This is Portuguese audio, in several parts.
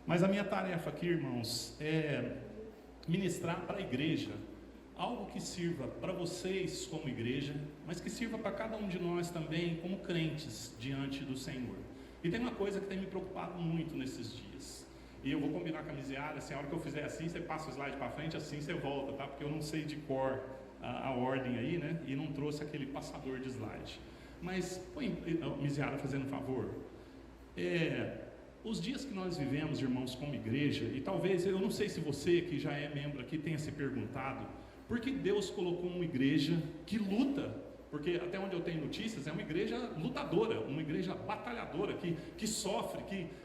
Mas a minha tarefa aqui, irmãos, é ministrar para a igreja algo que sirva para vocês como igreja, mas que sirva para cada um de nós também como crentes diante do Senhor. E tem uma coisa que tem me preocupado muito nesses dias, e eu vou combinar com a Misiara, assim, a hora que eu fizer assim, você passa o slide para frente, assim você volta, tá? Porque eu não sei de cor a ordem aí, né? E não trouxe aquele passador de slide. Mas, põe, Misiara, fazendo um favor, os dias que nós vivemos, irmãos, como igreja, e talvez, eu não sei se você que já é membro aqui tenha se perguntado, por que Deus colocou uma igreja que luta? Porque até onde eu tenho notícias, é uma igreja lutadora, uma igreja batalhadora, que sofre,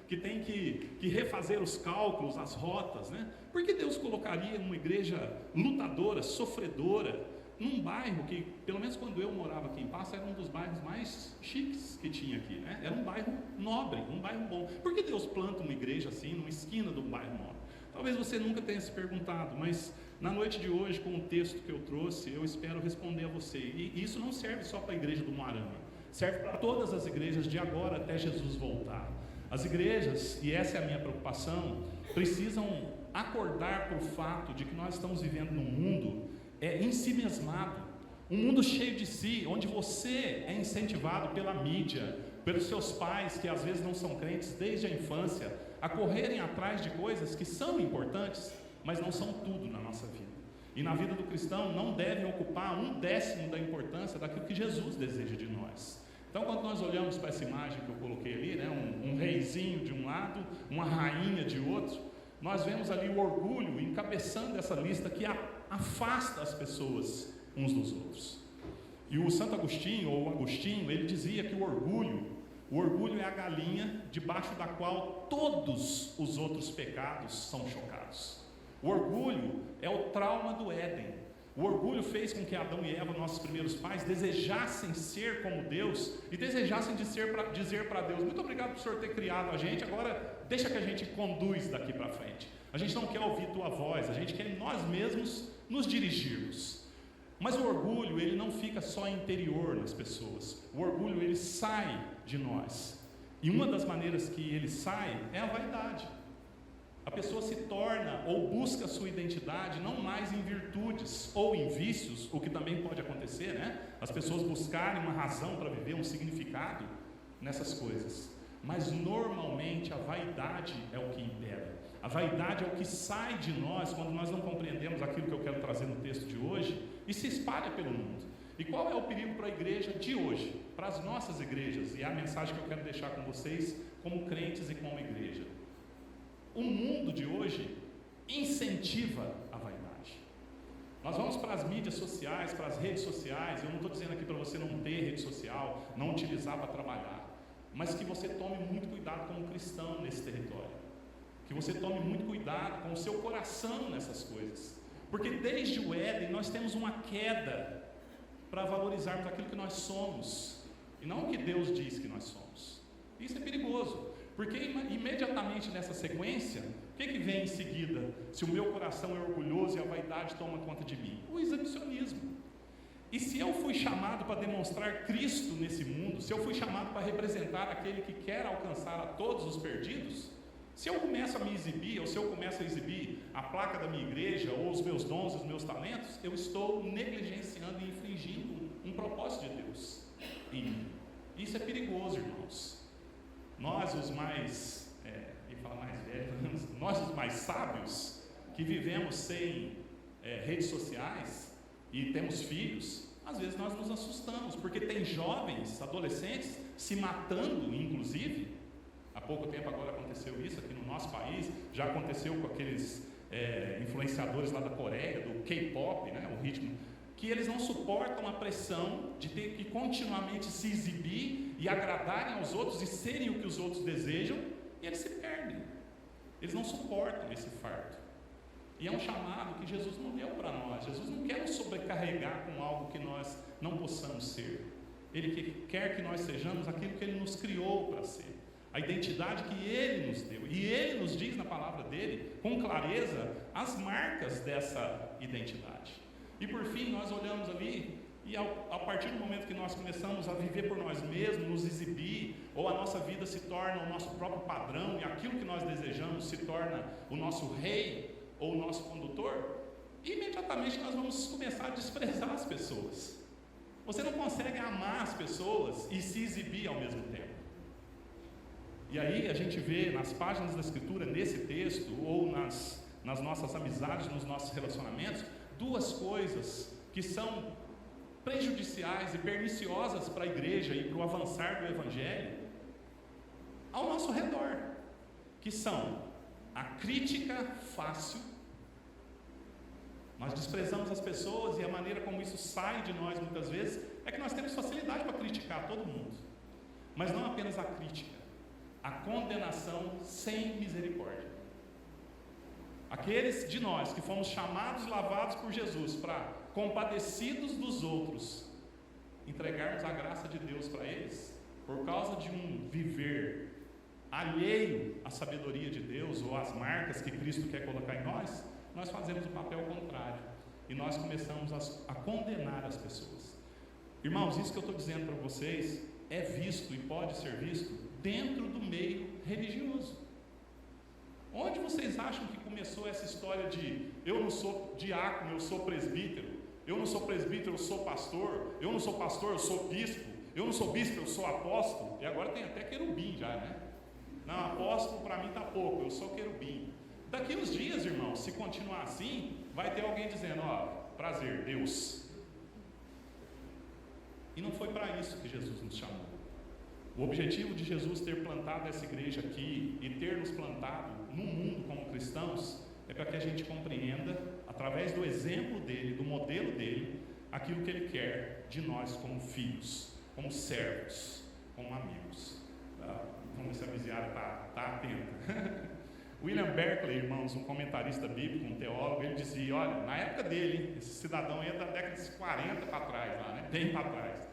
que tem que refazer os cálculos, as rotas, né? Por que Deus colocaria uma igreja lutadora, sofredora, num bairro que, pelo menos quando eu morava aqui em Passo, era um dos bairros mais chiques que tinha aqui, né? Era um bairro nobre, um bairro bom. Por que Deus planta uma igreja assim, numa esquina de um bairro nobre? Talvez você nunca tenha se perguntado, mas na noite de hoje, com o texto que eu trouxe, eu espero responder a você. E isso não serve só para a igreja do Moarama, serve para todas as igrejas de agora até Jesus voltar. As igrejas, e essa é a minha preocupação, precisam acordar para o fato de que nós estamos vivendo num mundo em si mesmado, um mundo cheio de si, onde você é incentivado pela mídia, pelos seus pais, que às vezes não são crentes desde a infância, a correrem atrás de coisas que são importantes, mas não são tudo na nossa vida. E na vida do cristão não devem ocupar 1/10 da importância daquilo que Jesus deseja de nós. Então, quando nós olhamos para essa imagem que eu coloquei ali, né, um reizinho de um lado, uma rainha de outro, nós vemos ali o orgulho encabeçando essa lista que afasta as pessoas uns dos outros. E o Santo Agostinho, ou Agostinho, ele dizia que o orgulho é a galinha debaixo da qual todos os outros pecados são chocados. O orgulho é o trauma do Éden. O orgulho fez com que Adão e Eva, nossos primeiros pais, desejassem ser como Deus e desejassem dizer para Deus: muito obrigado por o Senhor ter criado a gente, agora deixa que a gente conduz daqui para frente. A gente não quer ouvir tua voz, a gente quer nós mesmos nos dirigirmos. Mas o orgulho, ele não fica só interior nas pessoas. O orgulho, ele sai de nós. E uma das maneiras que ele sai é a vaidade. A pessoa se torna ou busca a sua identidade não mais em virtudes ou em vícios, o que também pode acontecer, né? As pessoas buscarem uma razão para viver, um significado nessas coisas. Mas normalmente a vaidade é o que impera. A vaidade é o que sai de nós quando nós não compreendemos aquilo que eu quero trazer no texto de hoje e se espalha pelo mundo. E qual é o perigo para a igreja de hoje, para as nossas igrejas? E é a mensagem que eu quero deixar com vocês como crentes e como igreja. O mundo de hoje incentiva a vaidade. Nós vamos para as mídias sociais, para as redes sociais. Eu não estou dizendo aqui para você não ter rede social, não utilizar para trabalhar, mas que você tome muito cuidado como cristão nesse território, que você tome muito cuidado com o seu coração nessas coisas, porque desde o Éden nós temos uma queda para valorizarmos aquilo que nós somos e não o que Deus diz que nós somos. Isso é perigoso, porque imediatamente nessa sequência, o que vem em seguida? Se o meu coração é orgulhoso e a vaidade toma conta de mim? O exibicionismo. E se eu fui chamado para demonstrar Cristo nesse mundo, se eu fui chamado para representar aquele que quer alcançar a todos os perdidos, se eu começo a me exibir, ou se eu começo a exibir a placa da minha igreja, ou os meus dons, os meus talentos, eu estou negligenciando e infringindo um propósito de Deus em mim. Isso é perigoso, irmãos. Nós os mais, mais velhos, nós os mais sábios, que vivemos sem redes sociais e temos filhos, às vezes nós nos assustamos, porque tem jovens, adolescentes, se matando, inclusive. Há pouco tempo agora aconteceu isso aqui no nosso país, já aconteceu com aqueles influenciadores lá da Coreia, do K-pop, né, o ritmo, que eles não suportam a pressão de ter que continuamente se exibir e agradarem aos outros e serem o que os outros desejam, e eles se perdem. Eles não suportam esse fardo. E é um chamado que Jesus não deu para nós. Jesus não quer nos sobrecarregar com algo que nós não possamos ser. Ele quer que nós sejamos aquilo que Ele nos criou para ser, a identidade que Ele nos deu. E Ele nos diz na palavra dEle, com clareza, as marcas dessa identidade. E por fim, nós olhamos ali E a partir do momento que nós começamos a viver por nós mesmos, nos exibir, ou a nossa vida se torna o nosso próprio padrão, e aquilo que nós desejamos se torna o nosso rei, ou o nosso condutor, imediatamente nós vamos começar a desprezar as pessoas. Você não consegue amar as pessoas e se exibir ao mesmo tempo. E aí a gente vê nas páginas da Escritura, nesse texto, ou nas nossas amizades, nos nossos relacionamentos, duas coisas que são prejudiciais e perniciosas para a igreja e para o avançar do Evangelho ao nosso redor, que são a crítica fácil. Nós desprezamos as pessoas, e a maneira como isso sai de nós muitas vezes é que nós temos facilidade para criticar todo mundo. Mas não apenas a crítica, a condenação sem misericórdia. Aqueles de nós que fomos chamados e lavados por Jesus para, compadecidos dos outros, entregarmos a graça de Deus para eles, por causa de um viver alheio à sabedoria de Deus ou às marcas que Cristo quer colocar em nós, nós fazemos o papel contrário e nós começamos a condenar as pessoas. Irmãos, isso que eu estou dizendo para vocês é visto e pode ser visto dentro do meio religioso. Onde vocês acham que começou essa história de eu não sou diácono, eu sou presbítero, eu não sou presbítero, eu sou pastor, eu não sou pastor, eu sou bispo, eu não sou bispo, eu sou apóstolo, e agora tem até querubim já, né? Não, apóstolo para mim está pouco, eu sou querubim. Daqui uns dias, irmãos, se continuar assim, vai ter alguém dizendo, ó, prazer, Deus. E não foi para isso que Jesus nos chamou. O objetivo de Jesus ter plantado essa igreja aqui e ter nos plantado no mundo como cristãos é para que a gente compreenda, através do exemplo dele, do modelo dele, aquilo que ele quer de nós como filhos, como servos, como amigos. Vamos ver se a viziada está atenta. William Berkeley, irmãos, um comentarista bíblico, um teólogo, ele dizia, olha, na época dele, esse cidadão é da década de 40 para trás, lá, né? Bem para trás.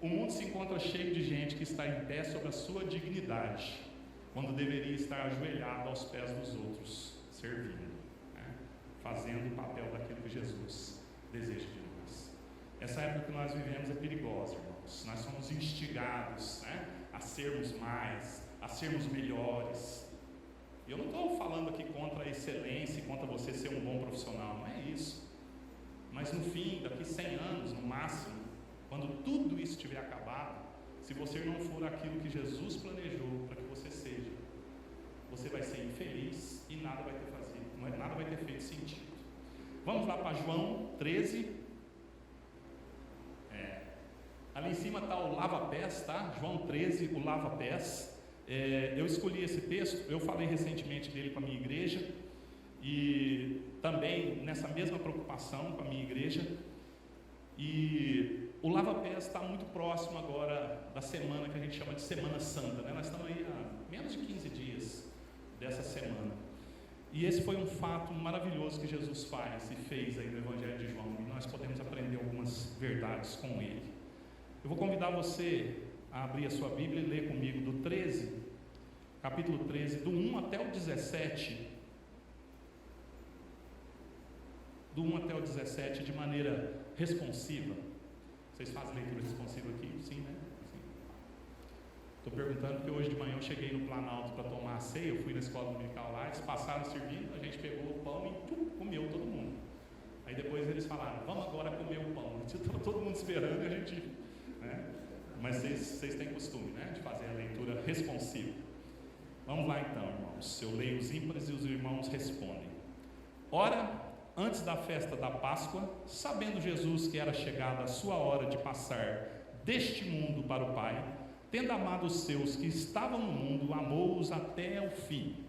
O mundo se encontra cheio de gente que está em pé sobre a sua dignidade, quando deveria estar ajoelhado aos pés dos outros, servindo, né? Fazendo o papel daquilo que Jesus deseja de nós. Essa época que nós vivemos é perigosa, irmãos. Nós somos instigados, né, a sermos mais, a sermos melhores. E eu não estou falando aqui contra a excelência e contra você ser um bom profissional, não é isso. Mas no fim, daqui 100 anos, no máximo, quando tudo isso tiver acabado, se você não for aquilo que Jesus planejou para que você seja, você vai ser infeliz e nada vai ter feito sentido. Vamos lá para João 13. Ali em cima está o lava-pés, tá? João 13, o lava-pés. Eu escolhi esse texto, eu falei recentemente dele para a minha igreja, e também nessa mesma preocupação com a minha igreja. E o lava-pés está muito próximo agora da semana que a gente chama de Semana Santa, né? Nós estamos aí há menos de 15 dias dessa semana. E esse foi um fato maravilhoso que Jesus fez aí no Evangelho de João, e nós podemos aprender algumas verdades com ele. Eu vou convidar você a abrir a sua Bíblia e ler comigo do 13, capítulo 13, do 1 até o 17, do 1 até o 17, de maneira responsiva. Vocês fazem leitura responsiva aqui? Sim, né? Estou perguntando porque hoje de manhã eu cheguei no Planalto para tomar a ceia, eu fui na escola dominical lá, eles passaram servindo, a gente pegou o pão e comeu todo mundo. Aí depois eles falaram, vamos agora comer o pão. Estava todo mundo esperando e a gente... né? Mas vocês têm costume, né, de fazer a leitura responsiva. Vamos lá então, irmãos. Eu leio os ímpares e os irmãos respondem. Ora, antes da festa da Páscoa, sabendo Jesus que era chegada a sua hora de passar deste mundo para o Pai, tendo amado os seus que estavam no mundo, amou-os até o fim.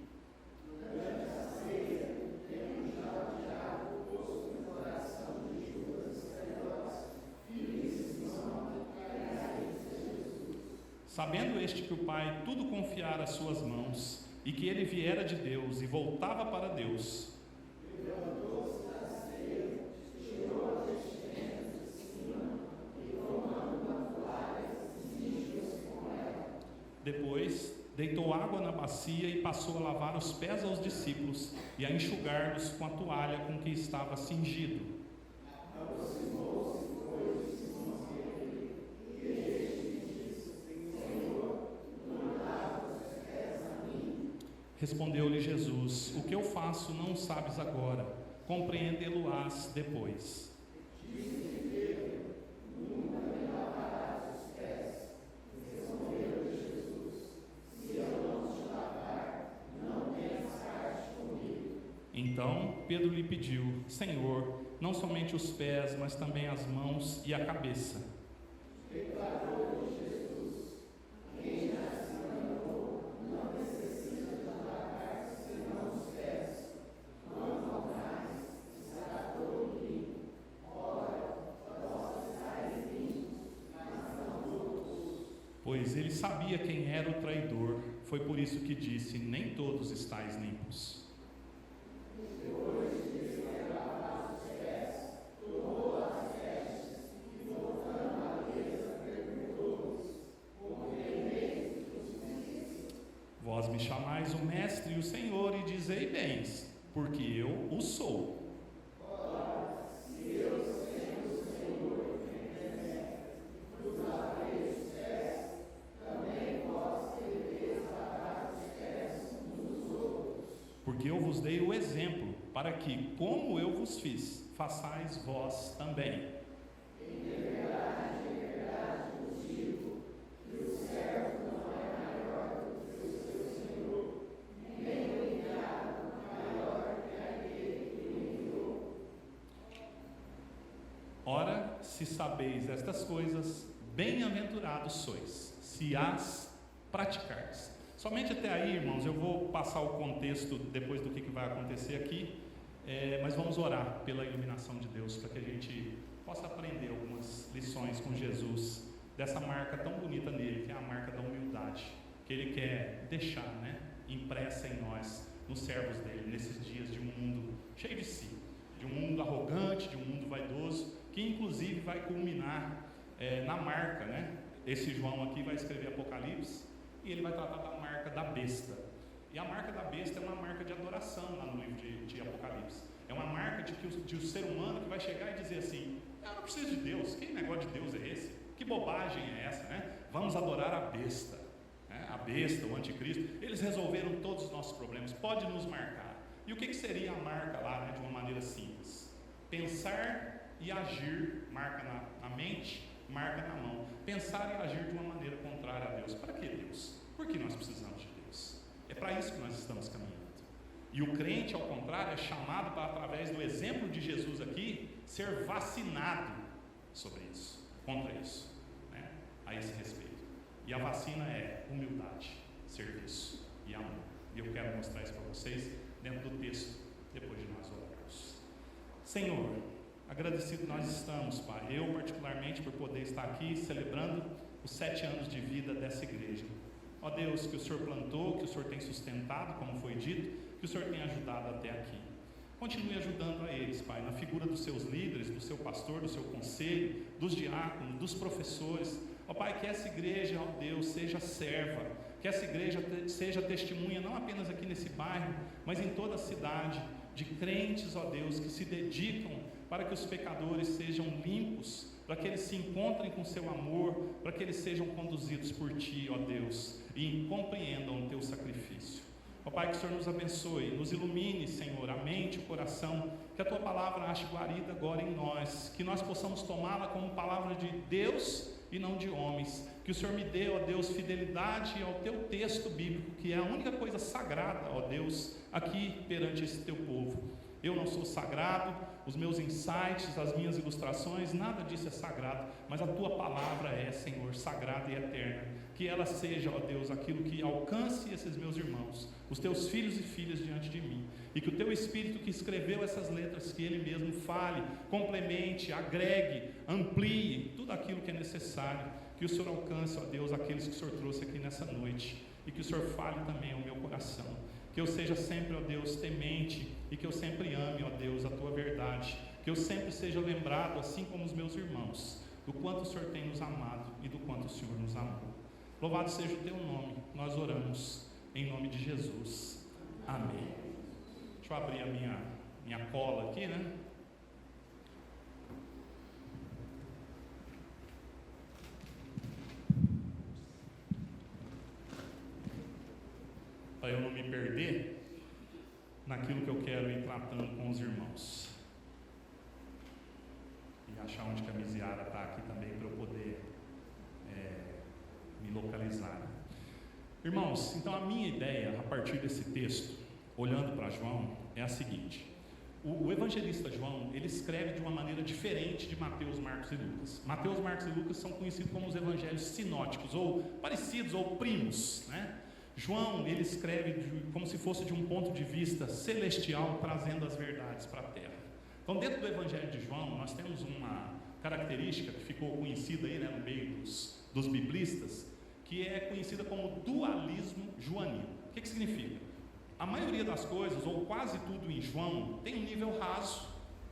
Sabendo este que o Pai tudo confiara às suas mãos, e que ele viera de Deus e voltava para Deus, depois deitou água na bacia e passou a lavar os pés aos discípulos e a enxugar-los com a toalha com que estava cingido. Aproximou-se, pois, Respondeu-lhe Jesus: o que eu faço não sabes agora, compreendê-lo-ás depois. Então Pedro lhe pediu: Senhor, não somente os pés, mas também as mãos e a cabeça. Pois ele sabia quem era o traidor, foi por isso que disse: nem todos estáis limpos. Vós me chamais o Mestre e o Senhor, e dizei bens, porque eu o sou. Porque eu vos dei o exemplo, para que, como eu vos fiz, façais vós também. Ora, se sabeis estas coisas, bem-aventurados sois, se as praticardes. Somente até aí, irmãos, eu vou passar o contexto depois do que vai acontecer aqui, mas vamos orar pela iluminação de Deus, para que a gente possa aprender algumas lições com Jesus, dessa marca tão bonita nele, que é a marca da humildade, que ele quer deixar, impressa em nós, nos servos dele, nesses dias de um mundo cheio de si, de um mundo arrogante, de um mundo vaidoso, que inclusive vai culminar na marca, Esse João aqui vai escrever Apocalipse, e ele vai tratar da marca da besta. E a marca da besta é uma marca de adoração lá no livro de Apocalipse. É uma marca de o ser humano que vai chegar e dizer assim: eu não preciso de Deus, que negócio de Deus é esse? Que bobagem é essa, Vamos adorar a besta. A besta, o anticristo, eles resolveram todos os nossos problemas, pode nos marcar. E o que seria a marca lá, de uma maneira simples? Pensar e agir, marca na mente, marca na mão. Pensar e agir de uma maneira contrária a Deus. Para que Deus? Por que nós precisamos de Deus? É para isso que nós estamos caminhando. E o crente, ao contrário, é chamado para, através do exemplo de Jesus aqui, ser vacinado sobre isso, contra isso, a esse respeito. E a vacina é humildade, serviço e amor. E eu quero mostrar isso para vocês dentro do texto, depois de nós orarmos. Senhor, agradecido nós estamos, Pai, eu particularmente por poder estar aqui celebrando os 7 anos de vida dessa igreja. Ó Deus, que o Senhor plantou, que o Senhor tem sustentado, como foi dito, que o Senhor tem ajudado até aqui. Continue ajudando a eles, Pai, na figura dos seus líderes, do seu pastor, do seu conselho, dos diáconos, dos professores. Ó Pai, que essa igreja, ó Deus, seja serva, que essa igreja seja testemunha, não apenas aqui nesse bairro, mas em toda a cidade, de crentes, ó Deus, que se dedicam para que os pecadores sejam limpos, para que eles se encontrem com seu amor, para que eles sejam conduzidos por Ti, ó Deus, e compreendam o Teu sacrifício. Ó Pai, que o Senhor nos abençoe, nos ilumine, Senhor, a mente, o coração, que a Tua palavra ache guarida agora em nós, que nós possamos tomá-la como palavra de Deus e não de homens, que o Senhor me dê, ó Deus, fidelidade ao Teu texto bíblico, que é a única coisa sagrada, ó Deus, aqui perante esse Teu povo. Eu não sou sagrado, os meus insights, as minhas ilustrações, nada disso é sagrado, mas a Tua palavra é, Senhor, sagrada e eterna. Que ela seja, ó Deus, aquilo que alcance esses meus irmãos, os Teus filhos e filhas diante de mim, e que o Teu Espírito que escreveu essas letras, que Ele mesmo fale, complemente, agregue, amplie tudo aquilo que é necessário, que o Senhor alcance, ó Deus, aqueles que o Senhor trouxe aqui nessa noite, e que o Senhor fale também ao meu coração, que eu seja sempre, ó Deus, temente, e que eu sempre ame, ó Deus, a Tua verdade, que eu sempre seja lembrado, assim como os meus irmãos, do quanto o Senhor tem nos amado e do quanto o Senhor nos amou. Louvado seja o Teu nome, nós oramos em nome de Jesus, amém. Deixa eu abrir a minha cola aqui, para eu não me me perder naquilo que eu quero ir tratando com os irmãos. E achar onde que a Misiara está aqui também para eu poder me localizar. Irmãos, então a minha ideia, a partir desse texto, olhando para João, é a seguinte: o evangelista João, ele escreve de uma maneira diferente de Mateus, Marcos e Lucas. Mateus, Marcos e Lucas são conhecidos como os evangelhos sinóticos, ou parecidos, ou primos, né? João, ele escreve como se fosse de um ponto de vista celestial, trazendo as verdades para a terra. Então, dentro do evangelho de João, nós temos uma característica que ficou conhecida aí, né, no meio dos biblistas, que é conhecida como dualismo joanino. O que significa? A maioria das coisas, ou quase tudo em João, tem um nível raso,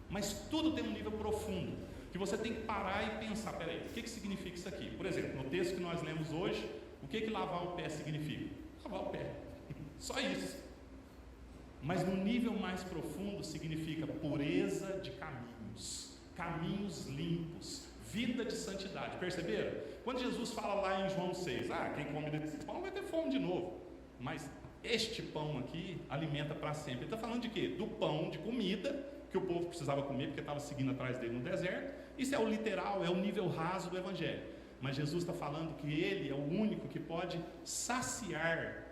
mas tudo tem um nível profundo, que você tem que parar e pensar, peraí, o que significa isso aqui? Por exemplo, no texto que nós lemos hoje, o que lavar o pé significa? Lavar o pé, só isso. Mas no nível mais profundo significa pureza de caminhos, caminhos limpos, vida de santidade. Perceberam? Quando Jesus fala lá em João 6, quem come desse pão vai ter fome de novo, mas este pão aqui alimenta para sempre. Ele está falando de quê? Do pão de comida que o povo precisava comer, porque estava seguindo atrás dele no deserto. Isso é o literal, é o nível raso do evangelho. Mas Jesus está falando que ele é o único que pode saciar,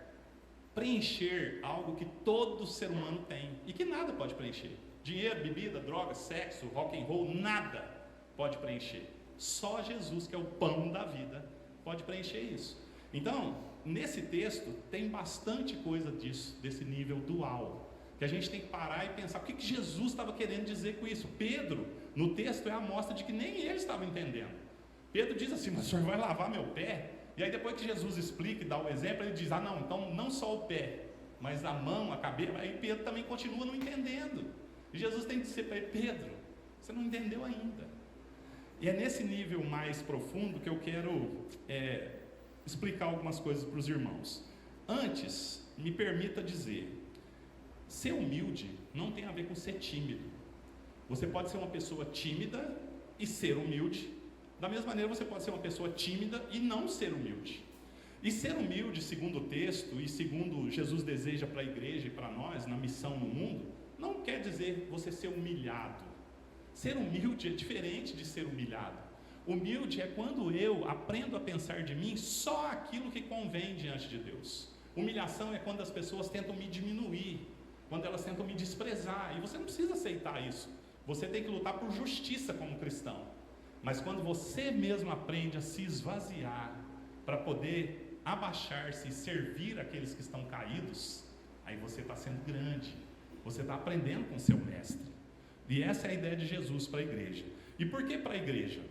preencher algo que todo ser humano tem e que nada pode preencher. Dinheiro, bebida, droga, sexo, rock and roll, nada pode preencher. Só Jesus, que é o pão da vida, pode preencher isso. Então, nesse texto tem bastante coisa disso, desse nível dual, que a gente tem que parar e pensar o que Jesus estava querendo dizer com isso. Pedro, no texto, é a amostra de que nem ele estava entendendo. Pedro diz assim: mas o senhor vai lavar meu pé? E aí depois que Jesus explica e dá o exemplo, ele diz: não, então não só o pé, mas a mão, a cabeça. Aí Pedro também continua não entendendo. E Jesus tem que dizer para ele: Pedro, você não entendeu ainda. E é nesse nível mais profundo que eu quero explicar algumas coisas para os irmãos. Antes, me permita dizer, ser humilde não tem a ver com ser tímido. Você pode ser uma pessoa tímida e ser humilde. Da mesma maneira, você pode ser uma pessoa tímida e não ser humilde. E ser humilde, segundo o texto e segundo Jesus deseja para a igreja e para nós, na missão no mundo, não quer dizer você ser humilhado. Ser humilde é diferente de ser humilhado. Humilde é quando eu aprendo a pensar de mim só aquilo que convém diante de Deus. Humilhação é quando as pessoas tentam me diminuir, quando elas tentam me desprezar, e você não precisa aceitar isso. Você tem que lutar por justiça como cristão. Mas quando você mesmo aprende a se esvaziar para poder abaixar-se e servir aqueles que estão caídos, aí você está sendo grande, você está aprendendo com o seu mestre. E essa é a ideia de Jesus para a igreja. E por que para a igreja?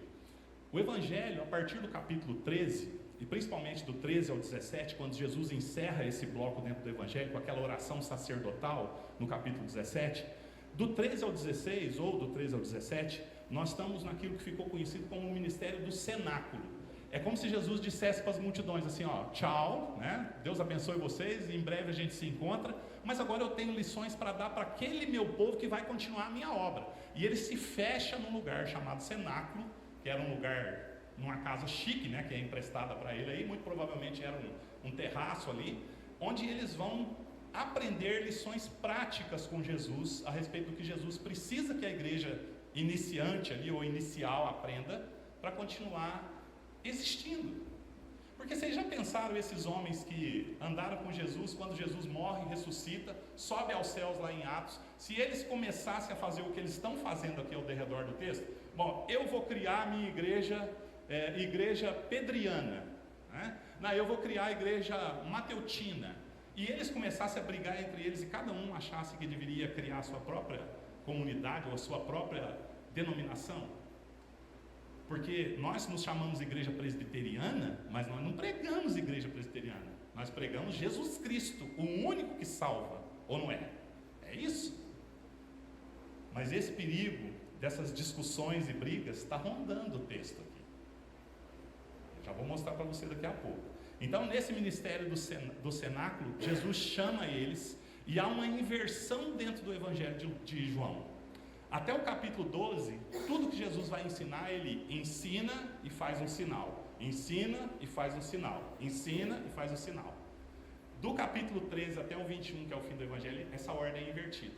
O Evangelho, a partir do capítulo 13, e principalmente do 13 ao 17, quando Jesus encerra esse bloco dentro do Evangelho, com aquela oração sacerdotal, no capítulo 17, do 13 ao 16, ou do 13 ao 17, nós estamos naquilo que ficou conhecido como o ministério do cenáculo. É como se Jesus dissesse para as multidões assim, tchau, né? Deus abençoe vocês, e em breve a gente se encontra, mas agora eu tenho lições para dar para aquele meu povo que vai continuar a minha obra. E ele se fecha num lugar chamado cenáculo, que era um lugar, numa casa chique, né, que é emprestada para ele aí, muito provavelmente era um terraço ali, onde eles vão aprender lições práticas com Jesus, a respeito do que Jesus precisa que a igreja iniciante ali, ou inicial, aprenda, para continuar existindo. Porque vocês já pensaram esses homens que andaram com Jesus, quando Jesus morre, ressuscita, sobe aos céus lá em Atos, se eles começassem a fazer o que eles estão fazendo aqui ao redor do texto, bom, eu vou criar a minha igreja, igreja pedriana, né? Não, eu vou criar a igreja mateutina, e eles começassem a brigar entre eles, e cada um achasse que deveria criar a sua própria comunidade, ou a sua própria denominação. Porque nós nos chamamos igreja presbiteriana, mas nós não pregamos igreja presbiteriana, nós pregamos Jesus Cristo, o único que salva, ou não é? É isso? Mas esse perigo dessas discussões e brigas está rondando o texto aqui. Eu já vou mostrar para você daqui a pouco. Então, nesse ministério do cenáculo, Jesus chama eles, e há uma inversão dentro do evangelho de João. Até o capítulo 12, tudo que Jesus vai ensinar, ele ensina e faz um sinal. Ensina e faz um sinal. Ensina e faz um sinal. Do capítulo 13 até o 21, que é o fim do Evangelho, essa ordem é invertida.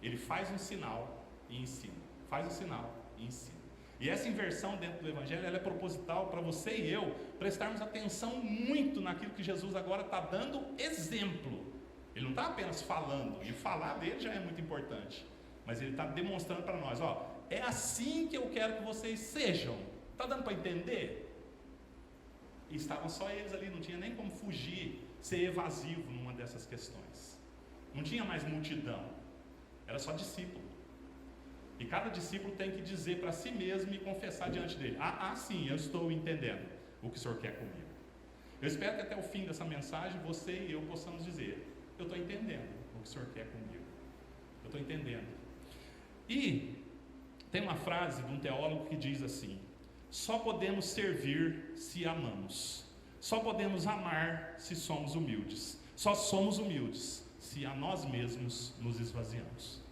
Ele faz um sinal e ensina. Faz um sinal e ensina. E essa inversão dentro do Evangelho, ela é proposital para você e eu prestarmos atenção muito naquilo que Jesus agora está dando exemplo. Ele não está apenas falando, e falar dele já é muito importante, mas ele está demonstrando para nós, ó, é assim que eu quero que vocês sejam. Está dando para entender? E estavam só eles ali, não tinha nem como fugir, ser evasivo numa dessas questões. Não tinha mais multidão, era só discípulo. E cada discípulo tem que dizer para si mesmo e confessar diante dele: sim, eu estou entendendo o que o Senhor quer comigo. Eu espero que até o fim dessa mensagem você e eu possamos dizer: eu estou entendendo o que o Senhor quer comigo. Eu estou entendendo. E tem uma frase de um teólogo que diz assim: só podemos servir se amamos. Só podemos amar se somos humildes. Só somos humildes se a nós mesmos nos esvaziamos.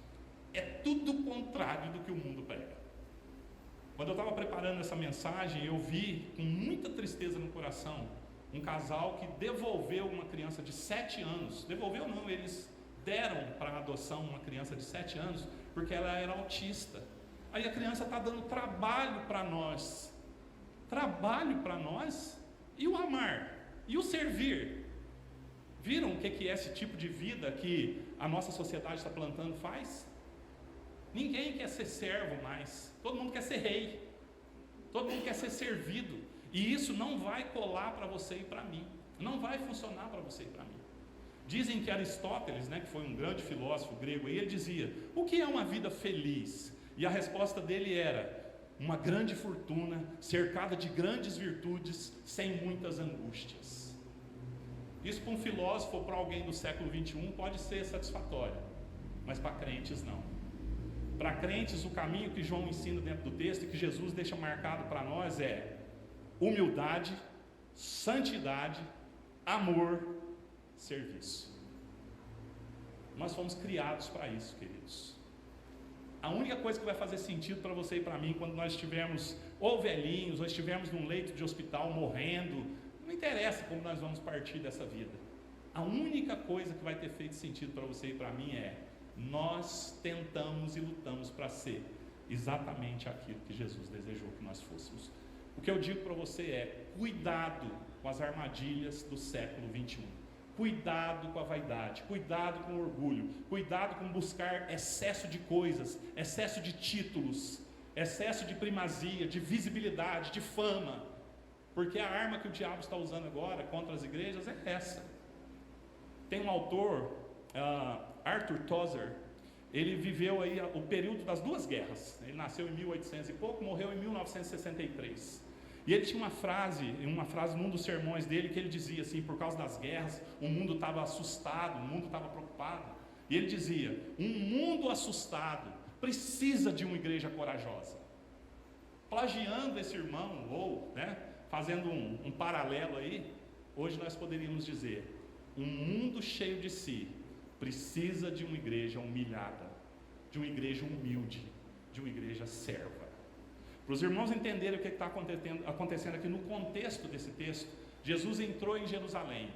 É tudo o contrário do que o mundo prega. Quando eu estava preparando essa mensagem, eu vi com muita tristeza no coração um casal que devolveu uma criança de 7 anos. Devolveu não, eles deram para adoção uma criança de 7 anos porque ela era autista. Aí a criança está dando trabalho para nós. Trabalho para nós? E o amar? E o servir? Viram o que é esse tipo de vida que a nossa sociedade está plantando faz? Ninguém quer ser servo mais, todo mundo quer ser rei, todo mundo quer ser servido, e isso não vai colar para você e para mim, não vai funcionar para você e para mim. Dizem que Aristóteles, que foi um grande filósofo grego, ele dizia: o que é uma vida feliz? E a resposta dele era: uma grande fortuna, cercada de grandes virtudes, sem muitas angústias. Isso para um filósofo ou para alguém do século 21 pode ser satisfatório, mas para crentes não. Para crentes, o caminho que João ensina dentro do texto e que Jesus deixa marcado para nós é humildade, santidade, amor, serviço. Nós fomos criados para isso, queridos. A única coisa que vai fazer sentido para você e para mim, quando nós estivermos ou velhinhos, ou estivermos num leito de hospital morrendo, não interessa como nós vamos partir dessa vida. A única coisa que vai ter feito sentido para você e para mim é: nós tentamos e lutamos para ser exatamente aquilo que Jesus desejou que nós fôssemos. O que eu digo para você é: cuidado com as armadilhas do século 21. Cuidado com a vaidade, cuidado com o orgulho, cuidado com buscar excesso de coisas, excesso de títulos, excesso de primazia, de visibilidade, de fama, porque a arma que o diabo está usando agora contra as igrejas é essa. Tem um autor, Arthur Tozer, ele viveu aí o período das duas guerras. Ele nasceu em 1800 e pouco, morreu em 1963. E ele tinha uma frase num dos sermões dele, que ele dizia assim: por causa das guerras, o mundo estava assustado, o mundo estava preocupado. E ele dizia: um mundo assustado precisa de uma igreja corajosa. Plagiando esse irmão, ou fazendo um paralelo aí, hoje nós poderíamos dizer: um mundo cheio de si precisa de uma igreja humilhada, de uma igreja humilde, de uma igreja serva. Para os irmãos entenderem o que está acontecendo aqui no contexto desse texto, Jesus entrou em Jerusalém,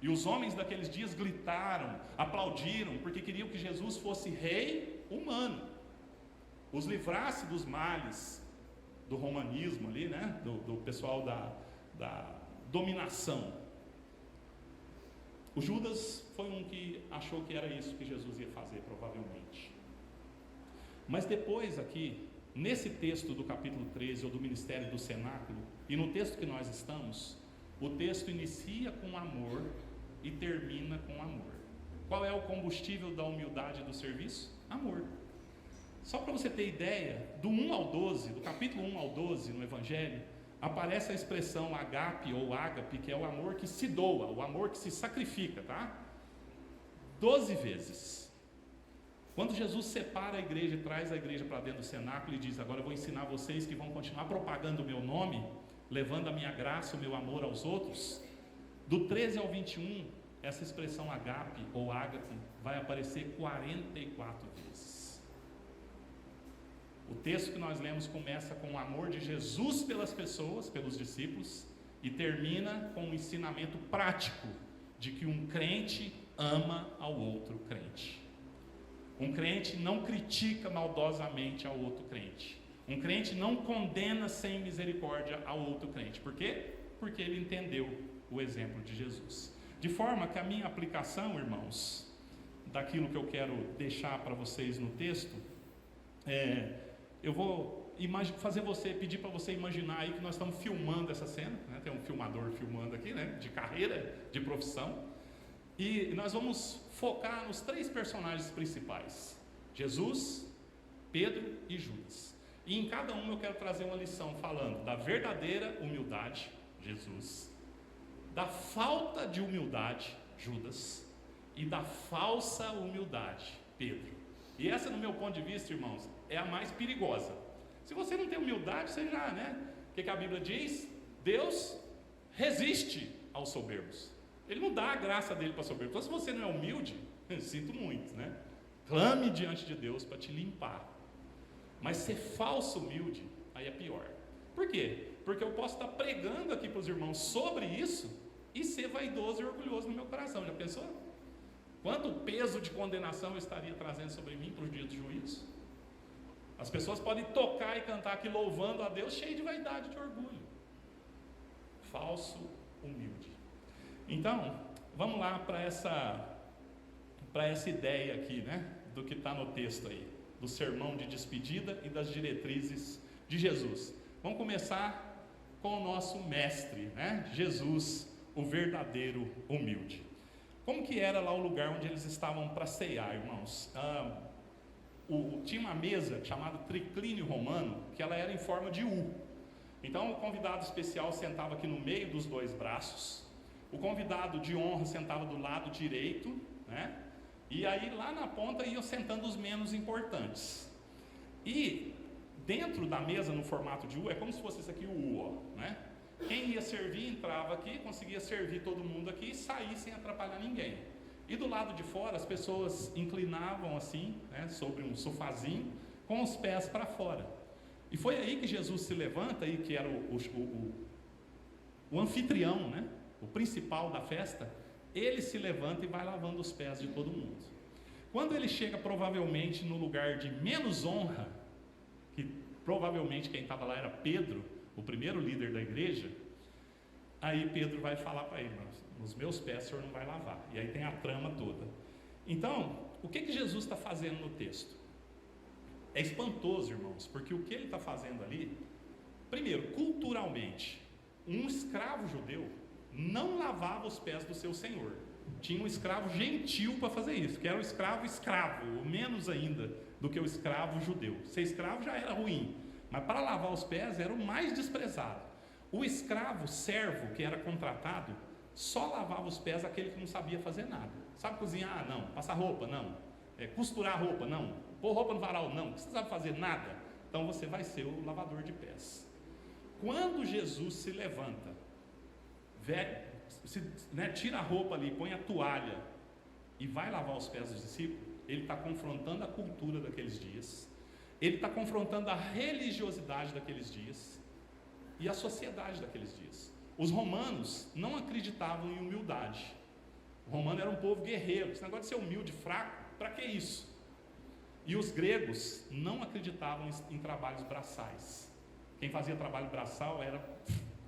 e os homens daqueles dias gritaram, aplaudiram, porque queriam que Jesus fosse rei humano, os livrasse dos males do romanismo ali, do pessoal da dominação. O Judas foi um que achou que era isso que Jesus ia fazer, provavelmente. Mas depois aqui, nesse texto do capítulo 13, ou do ministério do cenáculo, e no texto que nós estamos, o texto inicia com amor e termina com amor. Qual é o combustível da humildade e do serviço? Amor. Só para você ter ideia, do 1 ao 12, do capítulo 1 ao 12 no Evangelho, aparece a expressão agape ou ágape, que é o amor que se doa, o amor que se sacrifica, 12 vezes. Quando Jesus separa a igreja e traz a igreja para dentro do cenáculo e diz: agora eu vou ensinar vocês que vão continuar propagando o meu nome, levando a minha graça, o meu amor aos outros, do 13 ao 21, essa expressão agape ou ágape vai aparecer 44 vezes. O texto que nós lemos começa com o amor de Jesus pelas pessoas, pelos discípulos, e termina com um ensinamento prático de que um crente ama ao outro crente. Um crente não critica maldosamente ao outro crente. Um crente não condena sem misericórdia ao outro crente. Por quê? Porque ele entendeu o exemplo de Jesus. De forma que a minha aplicação, irmãos, daquilo que eu quero deixar para vocês no texto, eu vou pedir para você imaginar aí que nós estamos filmando essa cena, né? Tem um filmador filmando aqui, né? De carreira, de profissão, e nós vamos focar nos 3 personagens principais: Jesus, Pedro e Judas. E em cada um eu quero trazer uma lição falando da verdadeira humildade, Jesus, da falta de humildade, Judas, e da falsa humildade, Pedro. E essa, no meu ponto de vista, irmãos, é a mais perigosa. Se você não tem humildade, você já, né? O que a Bíblia diz? Deus resiste aos soberbos. Ele não dá a graça dele para soberbo. Então, se você não é humilde, sinto muito, né? Clame diante de Deus para te limpar. Mas ser falso humilde, aí é pior. Por quê? Porque eu posso estar pregando aqui para os irmãos sobre isso e ser vaidoso e orgulhoso no meu coração. Já pensou? Quanto peso de condenação eu estaria trazendo sobre mim para o dia do juízo? As pessoas podem tocar e cantar aqui louvando a Deus, cheio de vaidade e de orgulho. Falso humilde. Então, vamos lá para essa ideia aqui, né? Do que está no texto aí, do sermão de despedida e das diretrizes de Jesus. Vamos começar com o nosso mestre, né? Jesus, o verdadeiro humilde. Como que era lá o lugar onde eles estavam para ceiar, irmãos? Tinha uma mesa chamada triclínio romano, que ela era em forma de U. Então o convidado especial sentava aqui no meio dos 2 braços, o convidado de honra sentava do lado direito, né? E aí lá na ponta iam sentando os menos importantes. E dentro da mesa, no formato de U, é como se fosse isso aqui o U, ó, né? Quem ia servir entrava aqui, conseguia servir todo mundo aqui e sair sem atrapalhar ninguém. E do lado de fora as pessoas inclinavam assim, né, sobre um sofazinho, com os pés para fora. E foi aí que Jesus se levanta, aí, que era o anfitrião, né, o principal da festa. Ele se levanta e vai lavando os pés de todo mundo. Quando ele chega provavelmente no lugar de menos honra, que provavelmente quem estava lá era Pedro, o primeiro líder da igreja, aí Pedro vai falar para ele: nos meus pés o senhor não vai lavar. E aí tem a trama toda. Então, o que Jesus está fazendo no texto? É espantoso, irmãos, porque o que ele está fazendo ali, primeiro, culturalmente, um escravo judeu não lavava os pés do seu senhor. Tinha um escravo gentil para fazer isso, que era o escravo, ou menos ainda do que o escravo judeu. Ser escravo já era ruim, mas para lavar os pés era o mais desprezado. O escravo servo que era contratado só lavava os pés aquele que não sabia fazer nada. Sabe cozinhar? Ah, não. Passar roupa? Não. Costurar roupa? Não. Pôr roupa no varal? Não. Você não sabe fazer nada? Então você vai ser o lavador de pés. Quando Jesus se levanta, tira a roupa ali, põe a toalha e vai lavar os pés dos discípulos, ele está confrontando a cultura daqueles dias, ele está confrontando a religiosidade daqueles dias e a sociedade daqueles dias. Os romanos não acreditavam em humildade. O romano era um povo guerreiro. Esse negócio de ser humilde, fraco, para que isso? E os gregos não acreditavam em trabalhos braçais. Quem fazia trabalho braçal era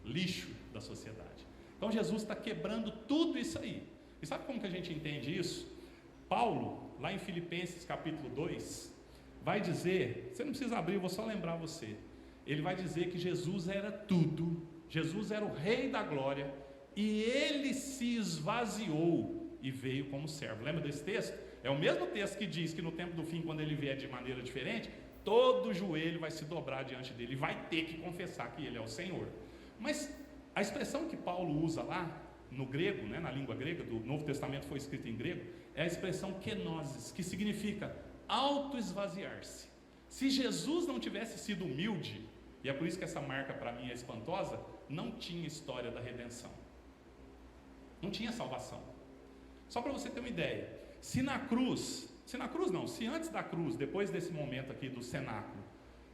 lixo da sociedade. Então Jesus está quebrando tudo isso aí. E sabe como que a gente entende isso? Paulo, lá em Filipenses capítulo 2, vai dizer, você não precisa abrir, eu vou só lembrar você. Ele vai dizer que Jesus era tudo, Jesus era o Rei da glória, e ele se esvaziou e veio como servo. Lembra desse texto? É o mesmo texto que diz que no tempo do fim, quando ele vier de maneira diferente, todo joelho vai se dobrar diante dele, e vai ter que confessar que ele é o Senhor. Mas a expressão que Paulo usa lá, no grego, né, na língua grega, do Novo Testamento foi escrito em grego, é a expressão kenosis, que significa auto-esvaziar-se. Se Jesus não tivesse sido humilde, e é por isso que essa marca para mim é espantosa, não tinha história da redenção, não tinha salvação. Só para você ter uma ideia, se antes da cruz, depois desse momento aqui do cenáculo,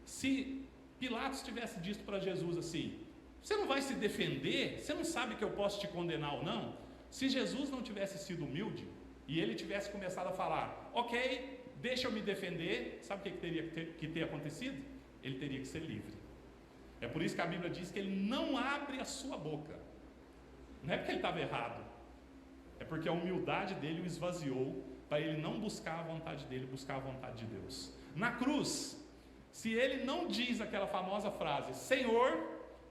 se Pilatos tivesse dito para Jesus assim: você não vai se defender? Você não sabe que eu posso te condenar ou não? Se Jesus não tivesse sido humilde, e ele tivesse começado a falar, ok, deixa eu me defender, sabe o que teria que ter acontecido? Ele teria que ser livre. É por isso que a Bíblia diz que ele não abre a sua boca. Não é porque ele estava errado, é porque a humildade dele o esvaziou, para ele não buscar a vontade dele, buscar a vontade de Deus. Na cruz, se ele não diz aquela famosa frase, Senhor,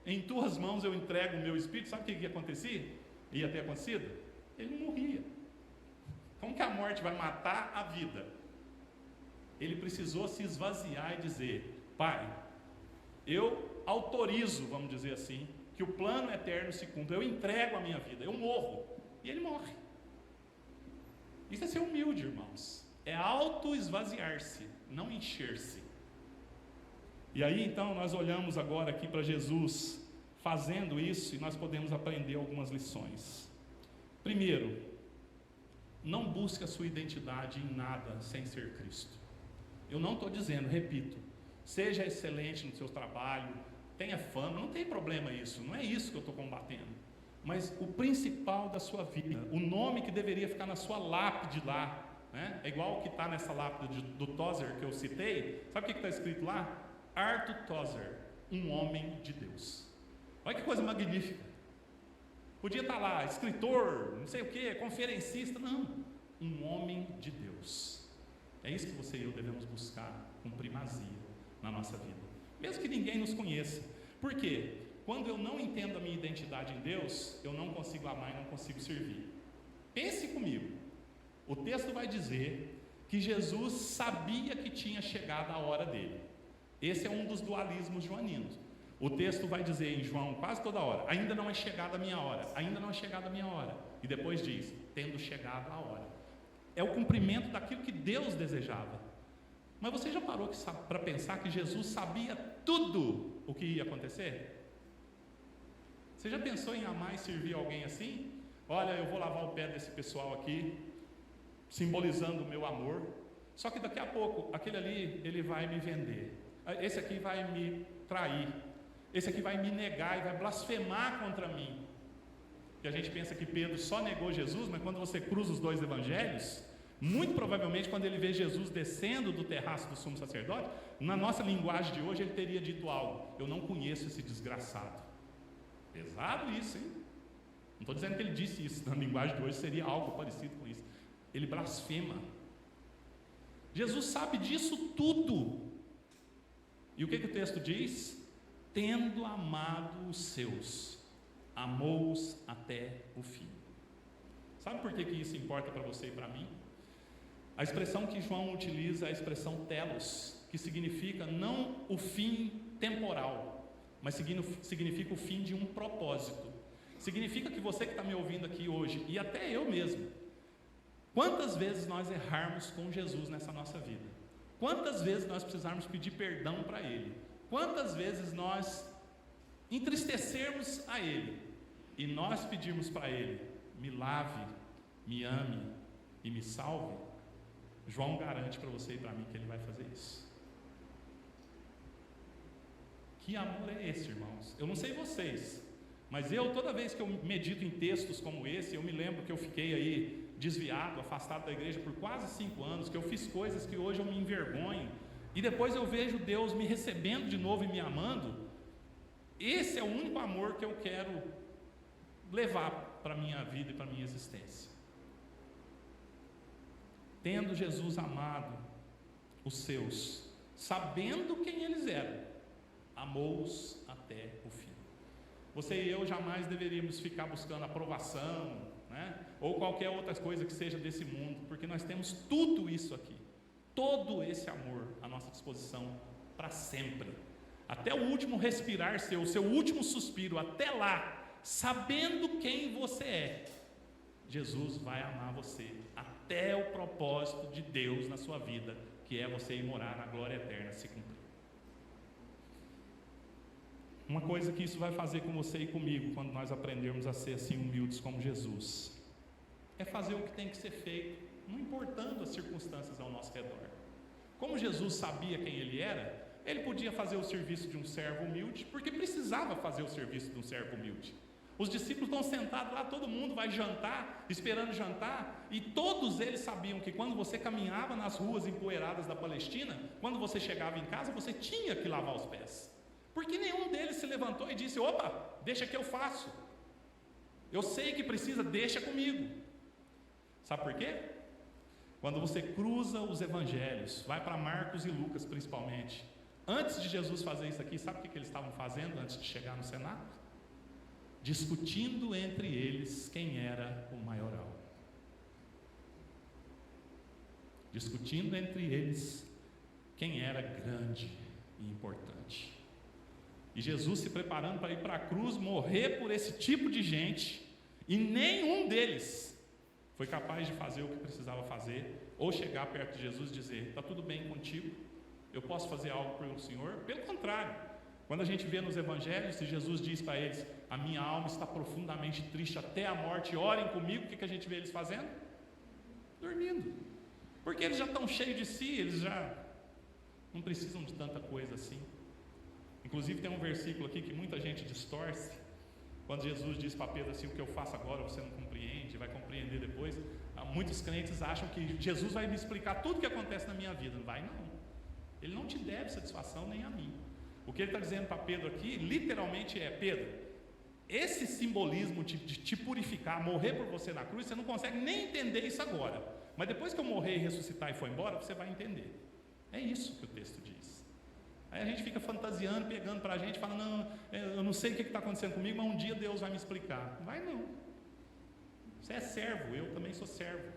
em tuas mãos eu entrego o meu espírito, sabe o que ia acontecer? Ia ter acontecido? Ele não morria. Como que a morte vai matar a vida? Ele precisou se esvaziar e dizer, Pai, eu autorizo, vamos dizer assim, que o plano eterno se cumpra, eu entrego a minha vida, eu morro, e ele morre. Isso é ser humilde, irmãos, é auto-esvaziar-se, não encher-se. E aí então nós olhamos agora aqui para Jesus fazendo isso, e nós podemos aprender algumas lições. Primeiro, não busque a sua identidade em nada sem ser Cristo. Eu não estou dizendo, repito, seja excelente no seu trabalho, tenha fama, não tem problema isso, não é isso que eu estou combatendo. Mas o principal da sua vida, o nome que deveria ficar na sua lápide lá, né? É igual o que está nessa lápide do Tozer que eu citei, sabe o que está escrito lá? Arthur Tozer, um homem de Deus. Olha que coisa magnífica. Podia estar lá, escritor, não sei o que, conferencista, não, um homem de Deus. É isso que você e eu devemos buscar com primazia na nossa vida, mesmo que ninguém nos conheça. Por quê? Quando eu não entendo a minha identidade em Deus, eu não consigo amar e não consigo servir. Pense comigo, o texto vai dizer que Jesus sabia que tinha chegado a hora dele. Esse é um dos dualismos joaninos. O texto vai dizer em João quase toda hora, ainda não é chegada a minha hora, ainda não é chegada a minha hora. E depois diz, tendo chegado a hora. É o cumprimento daquilo que Deus desejava. Mas você já parou para pensar que Jesus sabia tudo o que ia acontecer? Você já pensou em amar e servir alguém assim? Olha, eu vou lavar o pé desse pessoal aqui, simbolizando o meu amor. Só que daqui a pouco, aquele ali, ele vai me vender. Esse aqui vai me trair. Esse aqui vai me negar e vai blasfemar contra mim. E a gente pensa que Pedro só negou Jesus, mas quando você cruza os dois evangelhos, muito provavelmente quando ele vê Jesus descendo do terraço do sumo sacerdote, na nossa linguagem de hoje ele teria dito algo, eu não conheço esse desgraçado. Pesado isso, hein? Não estou dizendo que ele disse isso, na linguagem de hoje seria algo parecido com isso. Ele blasfema. Jesus sabe disso tudo. E o que o texto diz? Tendo amado os seus, amou-os até o fim. Sabe por que isso importa para você e para mim? A expressão que João utiliza é a expressão telos, que significa não o fim temporal, mas significa o fim de um propósito. Significa que você que está me ouvindo aqui hoje, e até eu mesmo, quantas vezes nós errarmos com Jesus nessa nossa vida? Quantas vezes nós precisarmos pedir perdão para Ele? Quantas vezes nós entristecermos a Ele e nós pedirmos para Ele, me lave, me ame e me salve? João garante para você e para mim que Ele vai fazer isso. Que amor é esse, irmãos? Eu não sei vocês, mas toda vez que eu medito em textos como esse, eu me lembro que eu fiquei aí desviado, afastado da igreja por quase 5 anos, que eu fiz coisas que hoje eu me envergonho, e depois eu vejo Deus me recebendo de novo e me amando. Esse é o único amor que eu quero levar para a minha vida e para a minha existência. Tendo Jesus amado os seus, sabendo quem eles eram, amou-os até o fim. Você e eu jamais deveríamos ficar buscando aprovação, né? Ou qualquer outra coisa que seja desse mundo, porque nós temos tudo isso aqui, todo esse amor à nossa disposição para sempre, até o último respirar seu, o seu último suspiro, até lá, sabendo quem você é, Jesus vai amar você até o propósito de Deus na sua vida, que é você ir morar na glória eterna se cumprir. Uma coisa que isso vai fazer com você e comigo, quando nós aprendermos a ser assim humildes como Jesus, é fazer o que tem que ser feito, não importando as circunstâncias ao nosso redor. Como Jesus sabia quem Ele era, Ele podia fazer o serviço de um servo humilde, porque precisava fazer o serviço de um servo humilde. Os discípulos estão sentados lá, todo mundo vai jantar, esperando jantar, e todos eles sabiam que quando você caminhava nas ruas empoeiradas da Palestina, quando você chegava em casa, você tinha que lavar os pés. Porque nenhum deles se levantou e disse: opa, deixa que eu faço. Eu sei que precisa, deixa comigo. Sabe por quê? Quando você cruza os evangelhos, vai para Marcos e Lucas principalmente, antes de Jesus fazer isso aqui, sabe o que eles estavam fazendo antes de chegar no cenáculo? Discutindo entre eles quem era o maioral. Discutindo entre eles quem era grande e importante. E Jesus se preparando para ir para a cruz, morrer por esse tipo de gente, e nenhum deles foi capaz de fazer o que precisava fazer, ou chegar perto de Jesus e dizer: está tudo bem contigo? Eu posso fazer algo pelo Senhor? Pelo contrário, quando a gente vê nos evangelhos, se Jesus diz para eles: a minha alma está profundamente triste até a morte, orem comigo, o que a gente vê eles fazendo? Dormindo, porque eles já estão cheios de si, eles já não precisam de tanta coisa assim. Inclusive tem um versículo aqui que muita gente distorce, quando Jesus diz para Pedro assim: o que eu faço agora você não compreende, vai compreender depois. Muitos crentes acham que Jesus vai me explicar tudo o que acontece na minha vida. Não vai não, ele não te deve satisfação nem a mim. O que ele está dizendo para Pedro aqui, literalmente é: Pedro, esse simbolismo de te purificar, morrer por você na cruz, você não consegue nem entender isso agora, mas depois que eu morrer e ressuscitar e for embora, você vai entender. É isso que o texto diz. Aí a gente fica fantasiando, pegando para a gente, fala: não, eu não sei o que está acontecendo comigo, mas um dia Deus vai me explicar. Não vai não. Você é servo, eu também sou servo.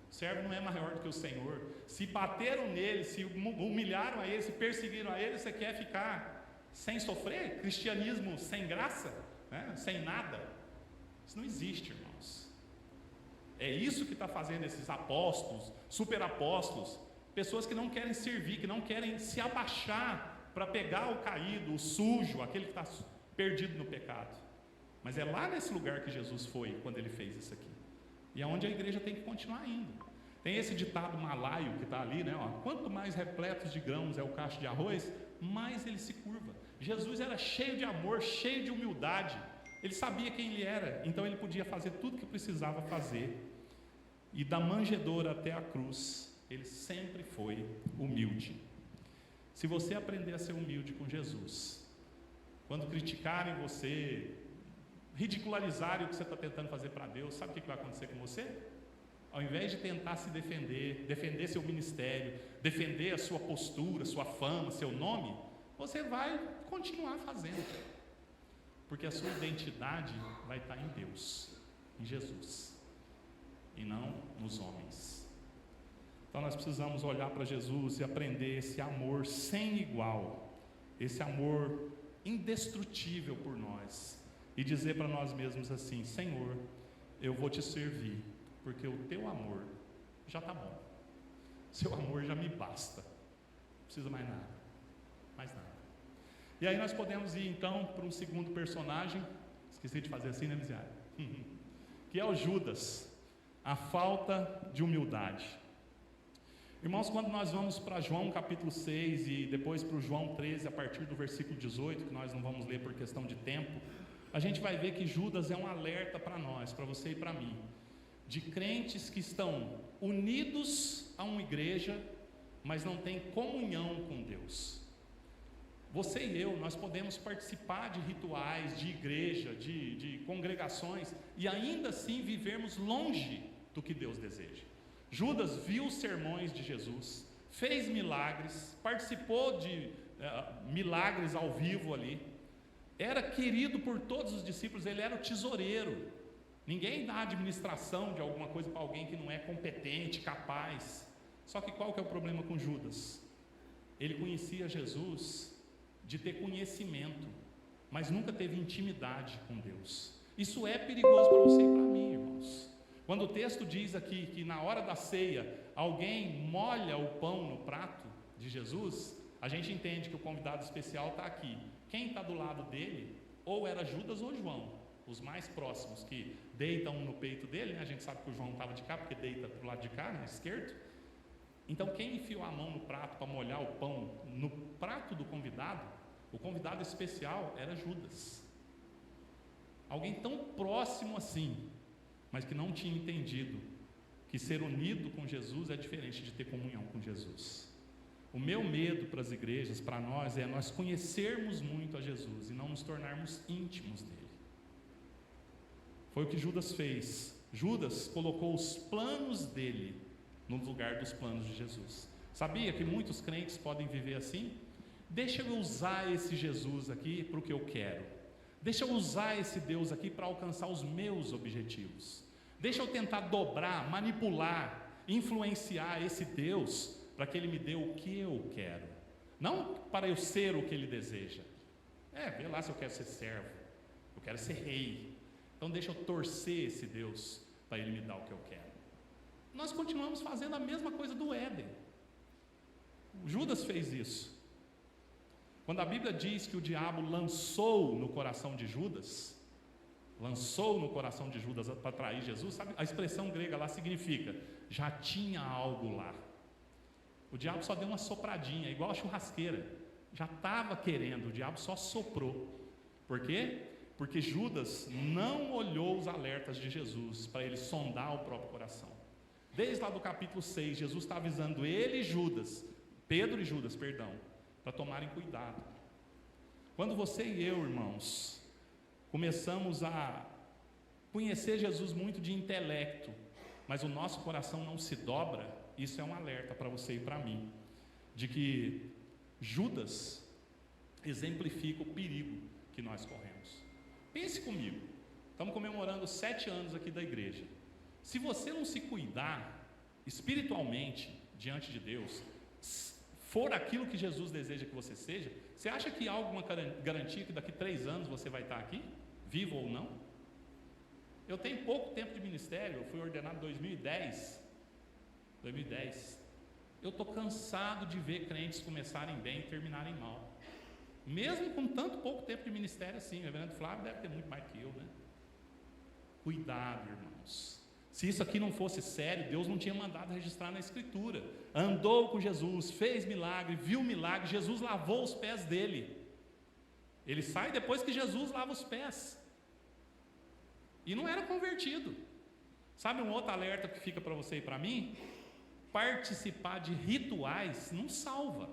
O servo não é maior do que o Senhor. Se bateram nele, se humilharam a ele, se perseguiram a ele, você quer ficar sem sofrer? Cristianismo sem graça, né? Sem nada? Isso não existe, irmãos. É isso que está fazendo esses apóstolos, superapóstolos, pessoas que não querem servir, que não querem se abaixar para pegar o caído, o sujo, aquele que está perdido no pecado. Mas é lá nesse lugar que Jesus foi quando ele fez isso aqui. E é onde a igreja tem que continuar indo. Tem esse ditado malaio que está ali, né? Ó, quanto mais repletos de grãos é o cacho de arroz, mais ele se curva. Jesus era cheio de amor, cheio de humildade. Ele sabia quem ele era, então ele podia fazer tudo o que precisava fazer. E da manjedoura até a cruz, ele sempre foi humilde. Se você aprender a ser humilde com Jesus, quando criticarem você, ridicularizarem o que você está tentando fazer para Deus, sabe o que vai acontecer com você? Ao invés de tentar se defender, defender seu ministério, defender a sua postura, sua fama, seu nome, você vai continuar fazendo, porque a sua identidade vai estar em Deus, em Jesus, e não nos homens. Então nós precisamos olhar para Jesus e aprender esse amor sem igual, esse amor indestrutível por nós, e dizer para nós mesmos assim: Senhor, eu vou te servir, porque o teu amor já está bom, seu amor já me basta, não precisa mais nada, mais nada. E aí nós podemos ir então para um segundo personagem, esqueci de fazer assim, né, Miziara? Que é o Judas, a falta de humildade. Irmãos, quando nós vamos para João capítulo 6 e depois para o João 13, a partir do versículo 18, que nós não vamos ler por questão de tempo, a gente vai ver que Judas é um alerta para nós, para você e para mim, de crentes que estão unidos a uma igreja, mas não têm comunhão com Deus. Você e eu, nós podemos participar de rituais, de igreja, de congregações, e ainda assim vivermos longe do que Deus deseja. Judas viu os sermões de Jesus, fez milagres, participou de milagres ao vivo ali, era querido por todos os discípulos, ele era o tesoureiro. Ninguém dá administração de alguma coisa para alguém que não é competente, capaz. Só que qual que é o problema com Judas? Ele conhecia Jesus de ter conhecimento, mas nunca teve intimidade com Deus. Isso é perigoso para você e para mim, irmãos. Quando o texto diz aqui que na hora da ceia alguém molha o pão no prato de Jesus, a gente entende que o convidado especial está aqui. Quem está do lado dele, ou era Judas ou João, os mais próximos, que deitam no peito dele, né? A gente sabe que o João estava de cá, porque deita para o lado de cá, né? Esquerdo. Então quem enfiou a mão no prato para molhar o pão no prato do convidado, o convidado especial era Judas. alguém tão próximo assim, mas que não tinha entendido que ser unido com Jesus é diferente de ter comunhão com Jesus. O meu medo para as igrejas, para nós, é nós conhecermos muito a Jesus e não nos tornarmos íntimos dele. Foi o que Judas fez. Judas colocou os planos dele no lugar dos planos de Jesus. Sabia que muitos crentes podem viver assim? Deixa eu usar esse Jesus aqui para o que eu quero. Deixa eu usar esse Deus aqui para alcançar os meus objetivos. Deixa eu tentar dobrar, manipular, influenciar esse Deus para que Ele me dê o que eu quero, não para eu ser o que Ele deseja. Vê lá se eu quero ser servo, eu quero ser rei, então deixa eu torcer esse Deus para Ele me dar o que eu quero. Nós continuamos fazendo a mesma coisa do Éden. Judas fez isso. Quando a Bíblia diz que o diabo lançou no coração de Judas para trair Jesus, sabe? A expressão grega lá significa, já tinha algo lá. O diabo só deu uma sopradinha, igual a churrasqueira, já estava querendo, o diabo só soprou. Por quê? Porque Judas não olhou os alertas de Jesus para ele sondar o próprio coração. Desde lá do capítulo 6, Jesus está avisando Pedro e Judas, para tomarem cuidado. Quando você e eu, irmãos, começamos a conhecer Jesus muito de intelecto, mas o nosso coração não se dobra, isso é um alerta para você e para mim, de que Judas exemplifica o perigo que nós corremos. Pense comigo, estamos comemorando 7 anos aqui da igreja. Se você não se cuidar espiritualmente diante de Deus, for aquilo que Jesus deseja que você seja, você acha que há alguma garantia que daqui 3 anos você vai estar aqui, vivo ou não? Eu tenho pouco tempo de ministério, eu fui ordenado em 2010. Eu estou cansado de ver crentes começarem bem e terminarem mal, mesmo com tanto pouco tempo de ministério assim. O reverendo Flávio deve ter muito mais que eu, né? Cuidado, irmãos. Se isso aqui não fosse sério, Deus não tinha mandado registrar na Escritura. Andou com Jesus, fez milagre, viu milagre, Jesus lavou os pés dele. Ele sai depois que Jesus lava os pés. E não era convertido. Sabe um outro alerta que fica para você e para mim? Participar de rituais não salva.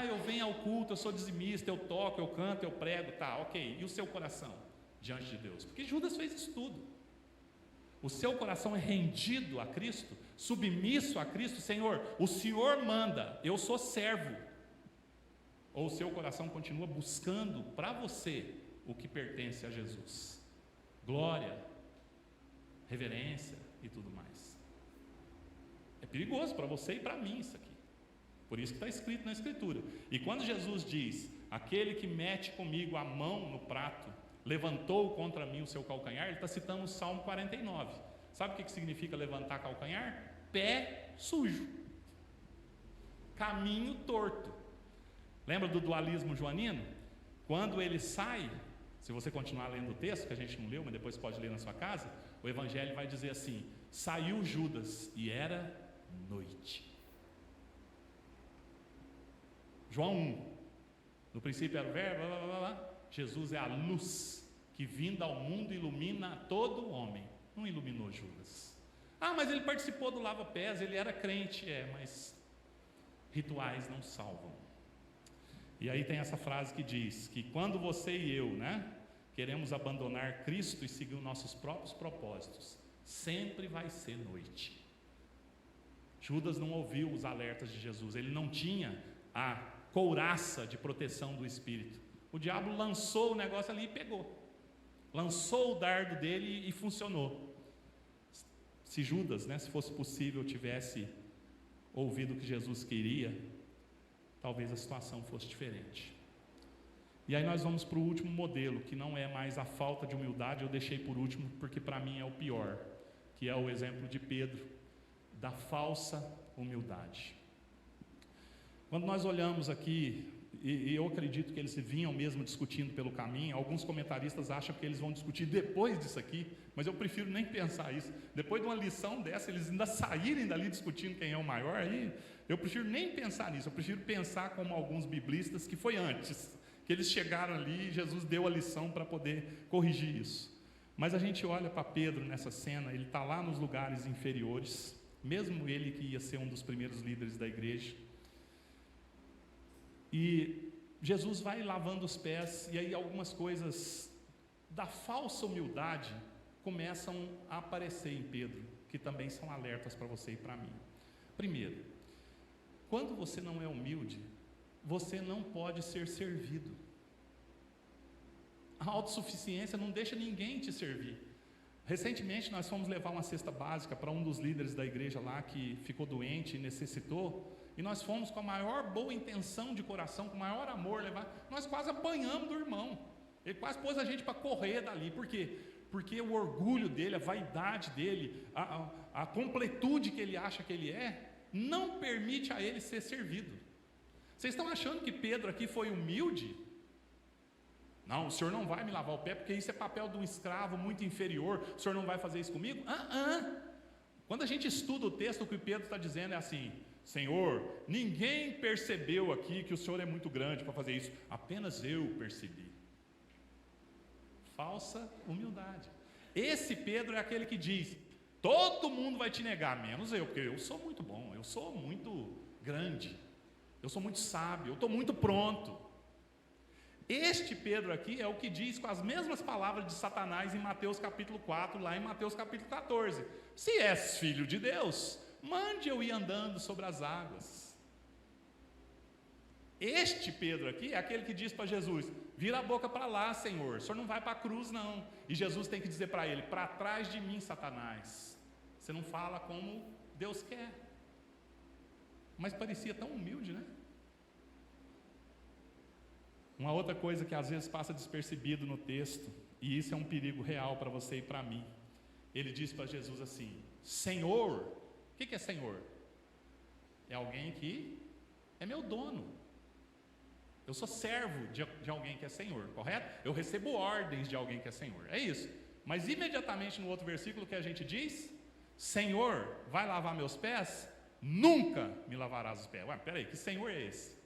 Eu venho ao culto, eu sou dizimista, eu toco, eu canto, eu prego, tá, ok. E o seu coração diante de Deus? Porque Judas fez isso tudo. O seu coração é rendido a Cristo, submisso a Cristo. Senhor, o Senhor manda, eu sou servo. Ou o seu coração continua buscando para você o que pertence a Jesus? Glória, reverência e tudo mais. É perigoso para você e para mim isso aqui. Por isso que está escrito na Escritura. E quando Jesus diz, aquele que mete comigo a mão no prato, levantou contra mim o seu calcanhar, ele está citando o Salmo 49. Sabe o que significa levantar calcanhar? Pé sujo, caminho torto. Lembra do dualismo joanino? Quando ele sai, se você continuar lendo o texto, que a gente não leu, mas depois pode ler na sua casa, o Evangelho vai dizer assim, saiu Judas e era noite. João 1, no princípio era o verbo, Jesus é a luz que vinda ao mundo ilumina todo homem. Não iluminou Judas. Mas ele participou do lava-pés, ele era crente. Mas rituais não salvam. E aí tem essa frase que diz que quando você e eu, queremos abandonar Cristo e seguir os nossos próprios propósitos, sempre vai ser noite. Judas não ouviu os alertas de Jesus, ele não tinha a couraça de proteção do Espírito. O diabo lançou o negócio ali e pegou. Lançou o dardo dele e funcionou. Se Judas, se fosse possível, tivesse ouvido o que Jesus queria, talvez a situação fosse diferente. E aí nós vamos para o último modelo, que não é mais a falta de humildade, eu deixei por último porque para mim é o pior, que é o exemplo de Pedro, da falsa humildade. Quando nós olhamos aqui, e eu acredito que eles vinham mesmo discutindo pelo caminho, alguns comentaristas acham que eles vão discutir depois disso aqui, mas eu prefiro nem pensar isso. Depois de uma lição dessa, eles ainda saírem dali discutindo quem é o maior, aí eu prefiro nem pensar nisso, eu prefiro pensar como alguns biblistas que foi antes, que eles chegaram ali e Jesus deu a lição para poder corrigir isso. Mas a gente olha para Pedro nessa cena, ele está lá nos lugares inferiores, mesmo ele que ia ser um dos primeiros líderes da igreja. E Jesus vai lavando os pés, e aí algumas coisas da falsa humildade começam a aparecer em Pedro, que também são alertas para você e para mim. Primeiro, quando você não é humilde, você não pode ser servido. A autossuficiência não deixa ninguém te servir. Recentemente nós fomos levar uma cesta básica para um dos líderes da igreja lá que ficou doente e necessitou, e nós fomos com a maior boa intenção de coração, com o maior amor levar, nós quase apanhamos do irmão, ele quase pôs a gente para correr dali. Por quê? Porque o orgulho dele, a vaidade dele, a completude que ele acha que ele é, não permite a ele ser servido. Vocês estão achando que Pedro aqui foi humilde? Não, o senhor não vai me lavar o pé, porque isso é papel de um escravo muito inferior, o senhor não vai fazer isso comigo? Quando a gente estuda o texto, o que Pedro está dizendo é assim: Senhor, ninguém percebeu aqui que o senhor é muito grande para fazer isso, apenas eu percebi. Falsa humildade. Esse Pedro é aquele que diz: todo mundo vai te negar, menos eu, porque eu sou muito bom, eu sou muito grande, eu sou muito sábio, eu estou muito pronto. Este Pedro aqui é o que diz com as mesmas palavras de Satanás em Mateus capítulo 4, lá em Mateus capítulo 14: se és filho de Deus, mande eu ir andando sobre as águas. Este Pedro aqui é aquele que diz para Jesus: vira a boca para lá, Senhor, o senhor não vai para a cruz não. E Jesus tem que dizer para ele: para trás de mim, Satanás, você não fala como Deus quer. Mas parecia tão humilde, né? Uma outra coisa que às vezes passa despercebido no texto, e isso é um perigo real para você e para mim, ele diz para Jesus assim: Senhor. O que é Senhor? É alguém que é meu dono. Eu sou servo de alguém que é Senhor, correto? Eu recebo ordens de alguém que é Senhor, é isso. Mas imediatamente no outro versículo que a gente diz: Senhor, vai lavar meus pés? Nunca me lavarás os pés. Ué, peraí, que Senhor é esse?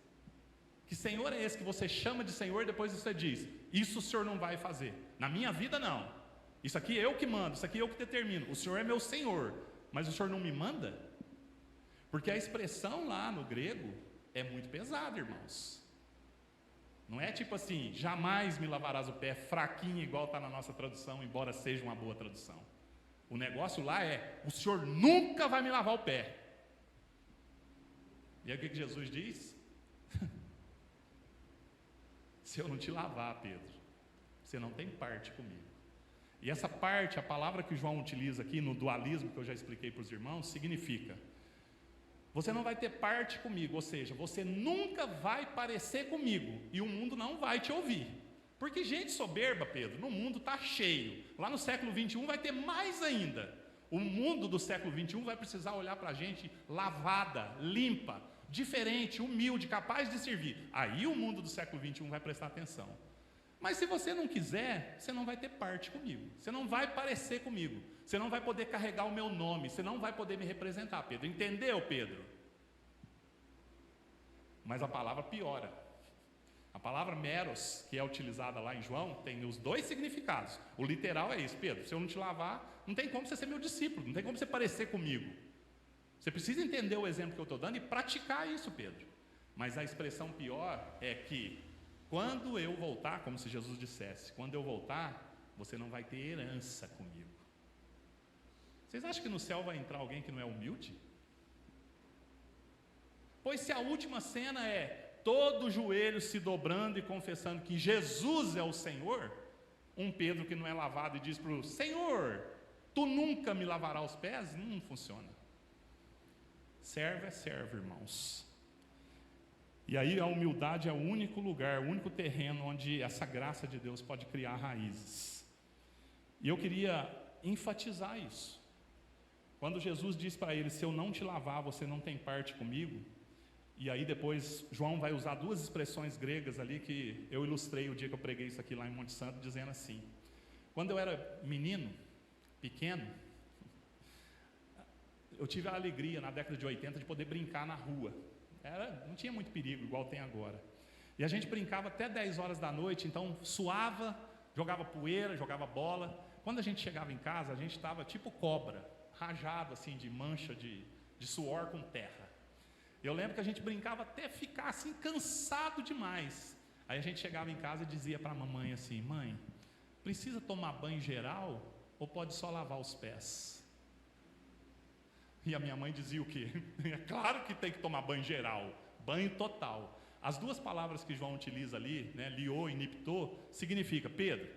Que Senhor é esse que você chama de Senhor e depois você diz: isso o Senhor não vai fazer, na minha vida não, isso aqui eu que mando, isso aqui eu que determino, o Senhor é meu Senhor, mas o Senhor não me manda? Porque a expressão lá no grego é muito pesada, irmãos. Não é tipo assim: jamais me lavarás o pé, fraquinho igual está na nossa tradução, embora seja uma boa tradução. O negócio lá é: o Senhor nunca vai me lavar o pé. E aí o que Jesus diz? Se eu não te lavar, Pedro, você não tem parte comigo. E essa parte, a palavra que João utiliza aqui no dualismo, que eu já expliquei para os irmãos, significa: você não vai ter parte comigo, ou seja, você nunca vai parecer comigo, e o mundo não vai te ouvir. Porque gente soberba, Pedro, no mundo está cheio. Lá no século 21 vai ter mais ainda. O mundo do século 21 vai precisar olhar para a gente lavada, limpa, diferente, humilde, capaz de servir. Aí o mundo do século 21 vai prestar atenção. Mas se você não quiser, você não vai ter parte comigo, você não vai parecer comigo, você não vai poder carregar o meu nome, você não vai poder me representar, Pedro. Entendeu, Pedro? Mas a palavra piora. A palavra meros, que é utilizada lá em João, tem os dois significados. O literal é isso: Pedro, se eu não te lavar, não tem como você ser meu discípulo, não tem como você parecer comigo. Você precisa entender o exemplo que eu estou dando e praticar isso, Pedro. Mas a expressão pior é que quando eu voltar, como se Jesus dissesse: quando eu voltar, você não vai ter herança comigo. Vocês acham que no céu vai entrar alguém que não é humilde? Pois se a última cena é todo joelho se dobrando e confessando que Jesus é o Senhor, um Pedro que não é lavado e diz para o Senhor: tu nunca me lavarás os pés? Não funciona. Servo é servo, irmãos. E aí a humildade é o único lugar, o único terreno onde essa graça de Deus pode criar raízes. E eu queria enfatizar isso. Quando Jesus diz para ele: se eu não te lavar, você não tem parte comigo. E aí depois João vai usar duas expressões gregas ali que eu ilustrei o dia que eu preguei isso aqui lá em Monte Santo, dizendo assim: quando eu era menino, pequeno, eu tive a alegria na década de 80 de poder brincar na rua. Não tinha muito perigo igual tem agora. E a gente brincava até 10 horas da noite, então suava, jogava poeira, jogava bola. Quando a gente chegava em casa, a gente estava tipo cobra, rajado assim de mancha de suor com terra. Eu lembro que a gente brincava até ficar assim cansado demais. Aí a gente chegava em casa e dizia para a mamãe assim: mãe, precisa tomar banho geral ou pode só lavar os pés? E a minha mãe dizia o quê? É claro que tem que tomar banho geral, banho total. As duas palavras que João utiliza ali, né, liô e niptô, significa: Pedro,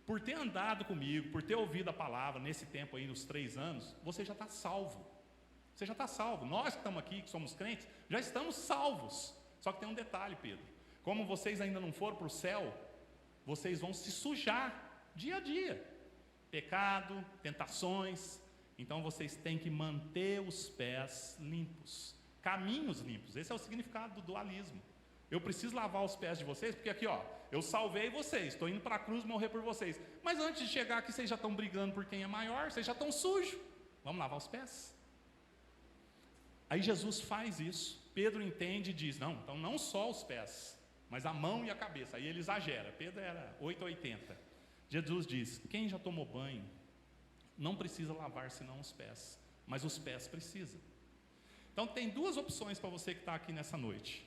por ter andado comigo, por ter ouvido a palavra nesse tempo aí, nos 3 anos, você já está salvo. Você já está salvo. Nós que estamos aqui, que somos crentes, já estamos salvos. Só que tem um detalhe, Pedro: como vocês ainda não foram para o céu, vocês vão se sujar dia a dia. Pecado, tentações. Então vocês têm que manter os pés limpos, caminhos limpos. Esse é o significado do dualismo. Eu preciso lavar os pés de vocês, porque aqui, ó, eu salvei vocês, estou indo para a cruz morrer por vocês. Mas antes de chegar aqui, vocês já estão brigando por quem é maior, vocês já estão sujos. Vamos lavar os pés. Aí Jesus faz isso. Pedro entende e diz: não, então não só os pés, mas a mão e a cabeça. Aí ele exagera. Pedro era 880. Jesus diz: quem já tomou banho não precisa lavar senão os pés, mas os pés precisam. Então tem 2 opções para você que está aqui nessa noite.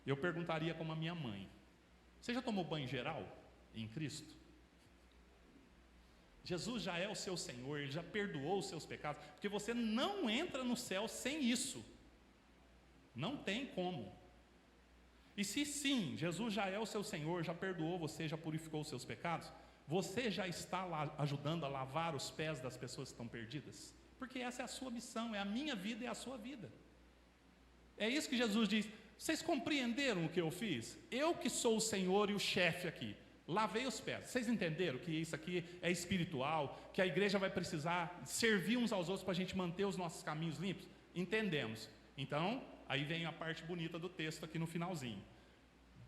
Eu perguntaria como a minha mãe: você já tomou banho geral em Cristo? Jesus já é o seu Senhor, Ele já perdoou os seus pecados, porque você não entra no céu sem isso. Não tem como. E se sim, Jesus já é o seu Senhor, já perdoou você, já purificou os seus pecados, você já está lá ajudando a lavar os pés das pessoas que estão perdidas? Porque essa é a sua missão, é a minha vida e a sua vida. É isso que Jesus diz. Vocês compreenderam o que eu fiz? Eu que sou o Senhor e o chefe aqui, lavei os pés. Vocês entenderam que isso aqui é espiritual, que a igreja vai precisar servir uns aos outros para a gente manter os nossos caminhos limpos? Entendemos. Então, aí vem a parte bonita do texto aqui no finalzinho.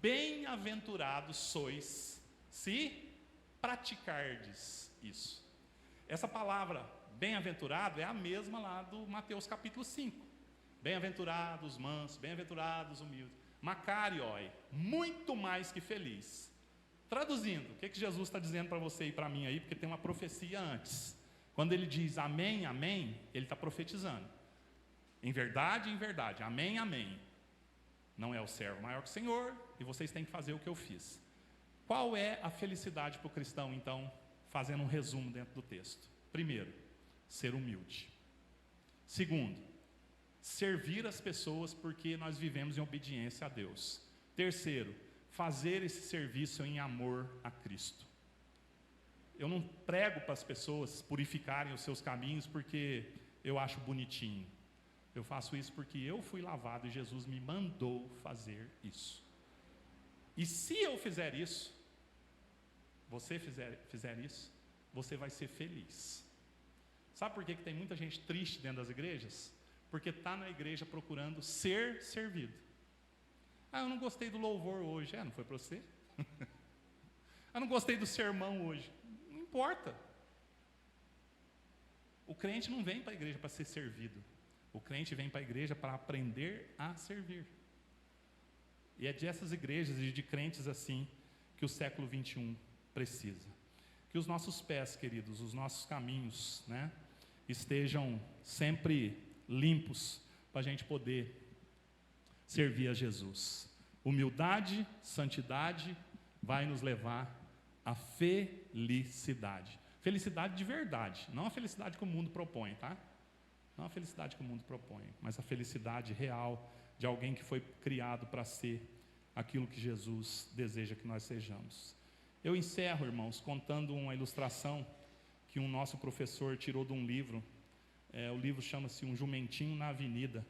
Bem-aventurados sois se praticardes isso. Essa palavra bem-aventurado é a mesma lá do Mateus capítulo 5. Bem-aventurados mansos, bem-aventurados humildes. Macarioi, muito mais que feliz. Traduzindo, o que Jesus está dizendo para você e para mim aí? Porque tem uma profecia antes. Quando ele diz amém, amém, ele está profetizando. Em verdade, amém, amém. Não é o servo maior que o Senhor, e vocês têm que fazer o que eu fiz. Qual é a felicidade para o cristão, então, fazendo um resumo dentro do texto? Primeiro, ser humilde. Segundo, servir as pessoas porque nós vivemos em obediência a Deus. Terceiro, fazer esse serviço em amor a Cristo. Eu não prego para as pessoas purificarem os seus caminhos porque eu acho bonitinho. Eu faço isso porque eu fui lavado e Jesus me mandou fazer isso. E se eu fizer isso, você fizer isso, você vai ser feliz. Sabe por que tem muita gente triste dentro das igrejas? Porque está na igreja procurando ser servido. Ah, eu não gostei do louvor hoje. Não foi para você? Eu não gostei do sermão hoje. Não importa. O crente não vem para a igreja para ser servido. O crente vem para a igreja para aprender a servir. E é dessas igrejas e de crentes assim que o século 21 precisa. Que os nossos pés, queridos, os nossos caminhos, né, estejam sempre limpos para a gente poder servir a Jesus. Humildade, santidade vai nos levar à felicidade. Felicidade de verdade, não a felicidade que o mundo propõe, tá? Não a felicidade que o mundo propõe, mas a felicidade real de alguém que foi criado para ser aquilo que Jesus deseja que nós sejamos. Eu encerro, irmãos, contando uma ilustração que um nosso professor tirou de um livro. O livro chama-se Um Jumentinho na Avenida.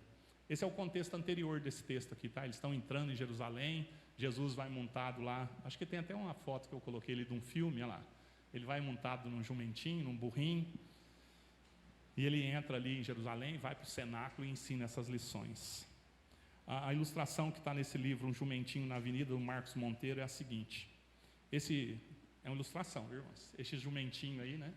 Esse é o contexto anterior desse texto aqui, tá? Eles estão entrando em Jerusalém, Jesus vai montado lá, acho que tem até uma foto que eu coloquei ali de um filme, olha lá. Ele vai montado num jumentinho, num burrinho, e ele entra ali em Jerusalém, vai para o cenáculo e ensina essas lições. A ilustração que está nesse livro, Um Jumentinho na Avenida, do Marcos Monteiro, é a seguinte. Esse é uma ilustração, viu, irmãos? Esse jumentinho aí, né?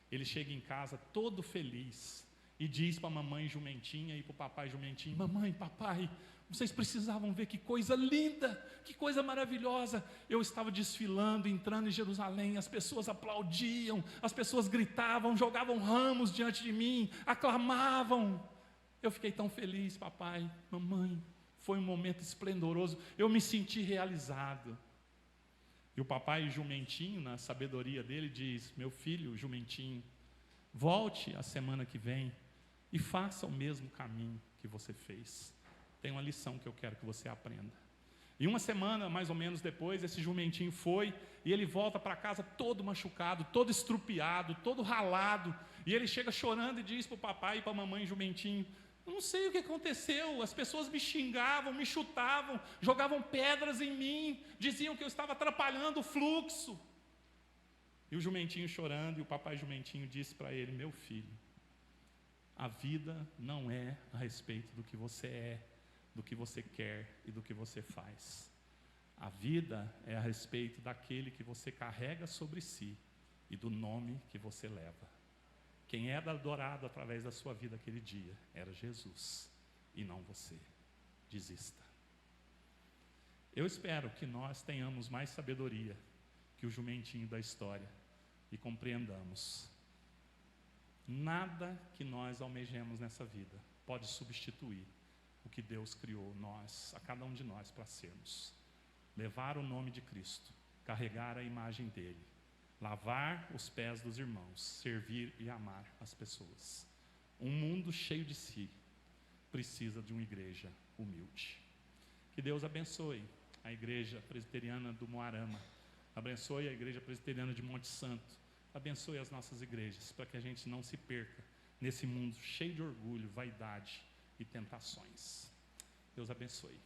Ele chega em casa todo feliz e diz para a mamãe jumentinha e para o papai jumentinho: mamãe, papai, Vocês precisavam ver que coisa linda, que coisa maravilhosa. Eu estava desfilando, entrando em Jerusalém, as pessoas aplaudiam, as pessoas gritavam, jogavam ramos diante de mim, aclamavam. Eu fiquei tão feliz, papai, mamãe. Foi um momento esplendoroso, eu me senti realizado. E o papai jumentinho, na sabedoria dele, diz: meu filho jumentinho, volte a semana que vem e faça o mesmo caminho que você fez. Tem uma lição que eu quero que você aprenda. E uma semana, mais ou menos depois, esse jumentinho foi, e ele volta para casa todo machucado, todo estrupiado, todo ralado, e ele chega chorando e diz para o papai e para a mamãe jumentinho: eu não sei o que aconteceu, as pessoas me xingavam, me chutavam, jogavam pedras em mim, diziam que eu estava atrapalhando o fluxo. E o jumentinho chorando, e o papai jumentinho disse para ele: meu filho, a vida não é a respeito do que você é, do que você quer e do que você faz. A vida é a respeito daquele que você carrega sobre si e do nome que você leva. Quem era adorado através da sua vida aquele dia era Jesus e não você. Desista. Eu espero que nós tenhamos mais sabedoria que o jumentinho da história e compreendamos: nada que nós almejemos nessa vida pode substituir o que Deus criou nós, a cada um de nós, para sermos. Levar o nome de Cristo, carregar a imagem dele, lavar os pés dos irmãos, servir e amar as pessoas. Um mundo cheio de si precisa de uma igreja humilde. Que Deus abençoe a igreja presbiteriana do Moarama, abençoe a igreja presbiteriana de Monte Santo, abençoe as nossas igrejas, para que a gente não se perca nesse mundo cheio de orgulho, vaidade e tentações. Deus abençoe.